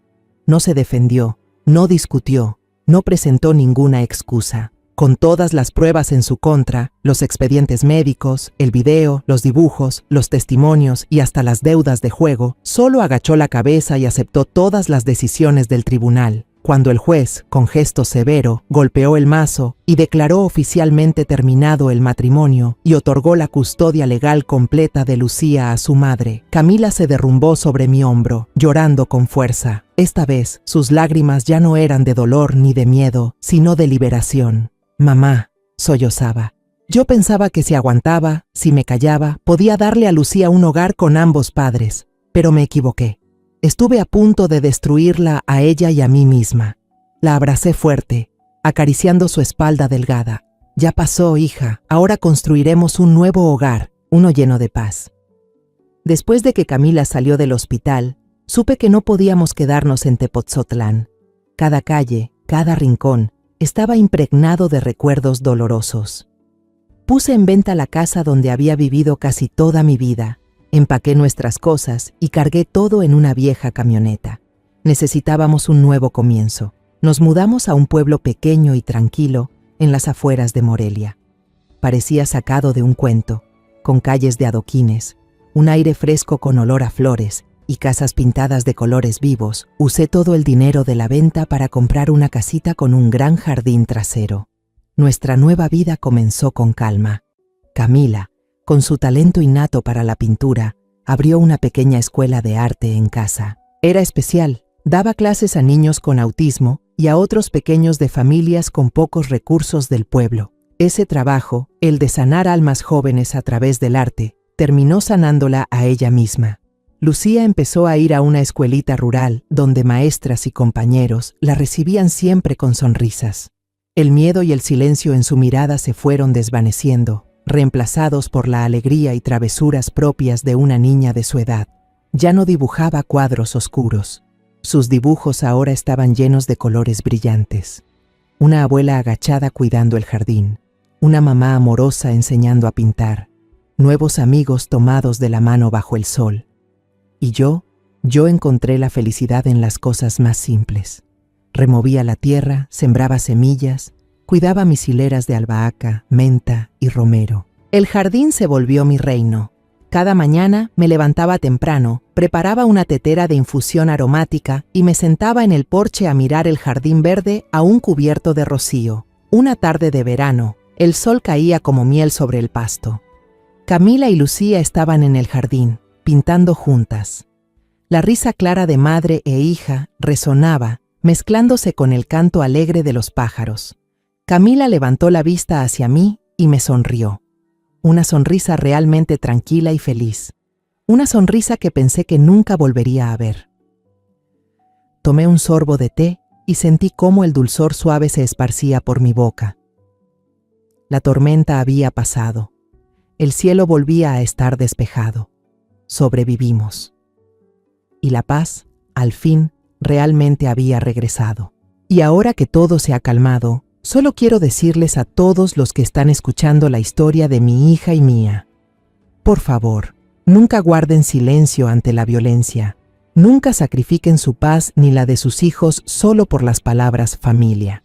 No se defendió, no discutió, no presentó ninguna excusa. Con todas las pruebas en su contra, los expedientes médicos, el video, los dibujos, los testimonios y hasta las deudas de juego, solo agachó la cabeza y aceptó todas las decisiones del tribunal. cuando el juez, con gesto severo, golpeó el mazo y declaró oficialmente terminado el matrimonio y otorgó la custodia legal completa de Lucía a su madre, Camila se derrumbó sobre mi hombro, llorando con fuerza. Esta vez, sus lágrimas ya no eran de dolor ni de miedo, sino de liberación. «Mamá», sollozaba. Yo pensaba que si aguantaba, si me callaba, podía darle a Lucía un hogar con ambos padres, pero me equivoqué. Estuve a punto de destruirla a ella y a mí misma. La abracé fuerte, acariciando su espalda delgada. «Ya pasó, hija, ahora construiremos un nuevo hogar, uno lleno de paz». Después de que Camila salió del hospital, supe que no podíamos quedarnos en Tepotzotlán. Cada calle, cada rincón, estaba impregnado de recuerdos dolorosos. Puse en venta la casa donde había vivido casi toda mi vida. Empaqué nuestras cosas y cargué todo en una vieja camioneta. Necesitábamos un nuevo comienzo. Nos mudamos a un pueblo pequeño y tranquilo en las afueras de Morelia. Parecía sacado de un cuento, con calles de adoquines, un aire fresco con olor a flores y casas pintadas de colores vivos. Usé todo el dinero de la venta para comprar una casita con un gran jardín trasero. Nuestra nueva vida comenzó con calma. Camila, con su talento innato para la pintura, abrió una pequeña escuela de arte en casa. Era especial, daba clases a niños con autismo y a otros pequeños de familias con pocos recursos del pueblo. Ese trabajo, el de sanar almas jóvenes a través del arte, terminó sanándola a ella misma. Lucía empezó a ir a una escuelita rural donde maestras y compañeros la recibían siempre con sonrisas. El miedo y el silencio en su mirada se fueron desvaneciendo, reemplazados por la alegría y travesuras propias de una niña de su edad. Ya no dibujaba cuadros oscuros. Sus dibujos ahora estaban llenos de colores brillantes. Una abuela agachada cuidando el jardín, una mamá amorosa enseñando a pintar, nuevos amigos tomados de la mano bajo el sol. Y yo encontré la felicidad en las cosas más simples. Removía la tierra, sembraba semillas, cuidaba mis hileras de albahaca, menta y romero. El jardín se volvió mi reino. Cada mañana me levantaba temprano, preparaba una tetera de infusión aromática y me sentaba en el porche a mirar el jardín verde aún cubierto de rocío. Una tarde de verano, el sol caía como miel sobre el pasto. Camila y Lucía estaban en el jardín, pintando juntas. La risa clara de madre e hija resonaba, mezclándose con el canto alegre de los pájaros. Camila levantó la vista hacia mí y me sonrió. Una sonrisa realmente tranquila y feliz. Una sonrisa que pensé que nunca volvería a ver. Tomé un sorbo de té y sentí cómo el dulzor suave se esparcía por mi boca. La tormenta había pasado. El cielo volvía a estar despejado. Sobrevivimos. Y la paz, al fin, realmente había regresado. Y ahora que todo se ha calmado, solo quiero decirles a todos los que están escuchando la historia de mi hija y mía: por favor, nunca guarden silencio ante la violencia. Nunca sacrifiquen su paz ni la de sus hijos solo por las palabras familia.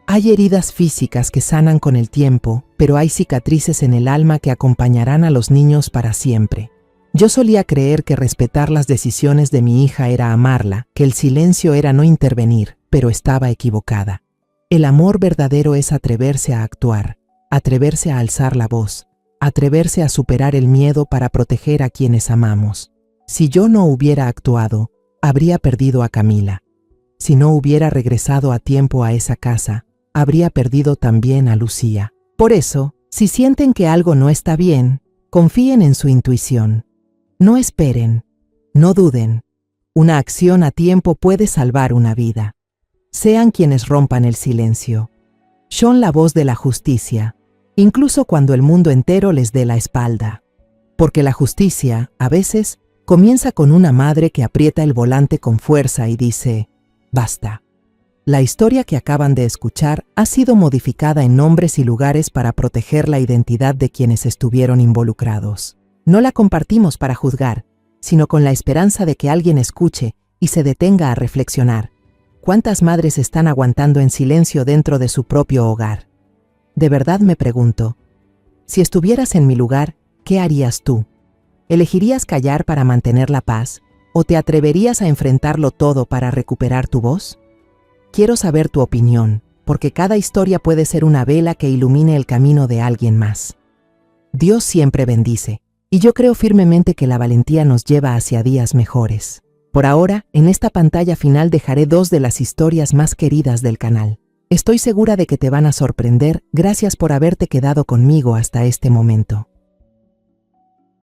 Hay heridas físicas que sanan con el tiempo, pero hay cicatrices en el alma que acompañarán a los niños para siempre. Yo solía creer que respetar las decisiones de mi hija era amarla, que el silencio era no intervenir, pero estaba equivocada. El amor verdadero es atreverse a actuar, atreverse a alzar la voz, atreverse a superar el miedo para proteger a quienes amamos. Si yo no hubiera actuado, habría perdido a Camila. Si no hubiera regresado a tiempo a esa casa, habría perdido también a Lucía. Por eso, si sienten que algo no está bien, confíen en su intuición. No esperen, no duden. Una acción a tiempo puede salvar una vida. Sean quienes rompan el silencio. Son la voz de la justicia, incluso cuando el mundo entero les dé la espalda. Porque la justicia, a veces, comienza con una madre que aprieta el volante con fuerza y dice: basta. La historia que acaban de escuchar ha sido modificada en nombres y lugares para proteger la identidad de quienes estuvieron involucrados. No la compartimos para juzgar, sino con la esperanza de que alguien escuche y se detenga a reflexionar. ¿Cuántas madres están aguantando en silencio dentro de su propio hogar? De verdad me pregunto, si estuvieras en mi lugar, ¿qué harías tú? ¿Elegirías callar para mantener la paz o te atreverías a enfrentarlo todo para recuperar tu voz? Quiero saber tu opinión, porque cada historia puede ser una vela que ilumine el camino de alguien más. Dios siempre bendice, y yo creo firmemente que la valentía nos lleva hacia días mejores. Por ahora, en esta pantalla final dejaré 2 de las historias más queridas del canal. Estoy segura de que te van a sorprender. Gracias por haberte quedado conmigo hasta este momento.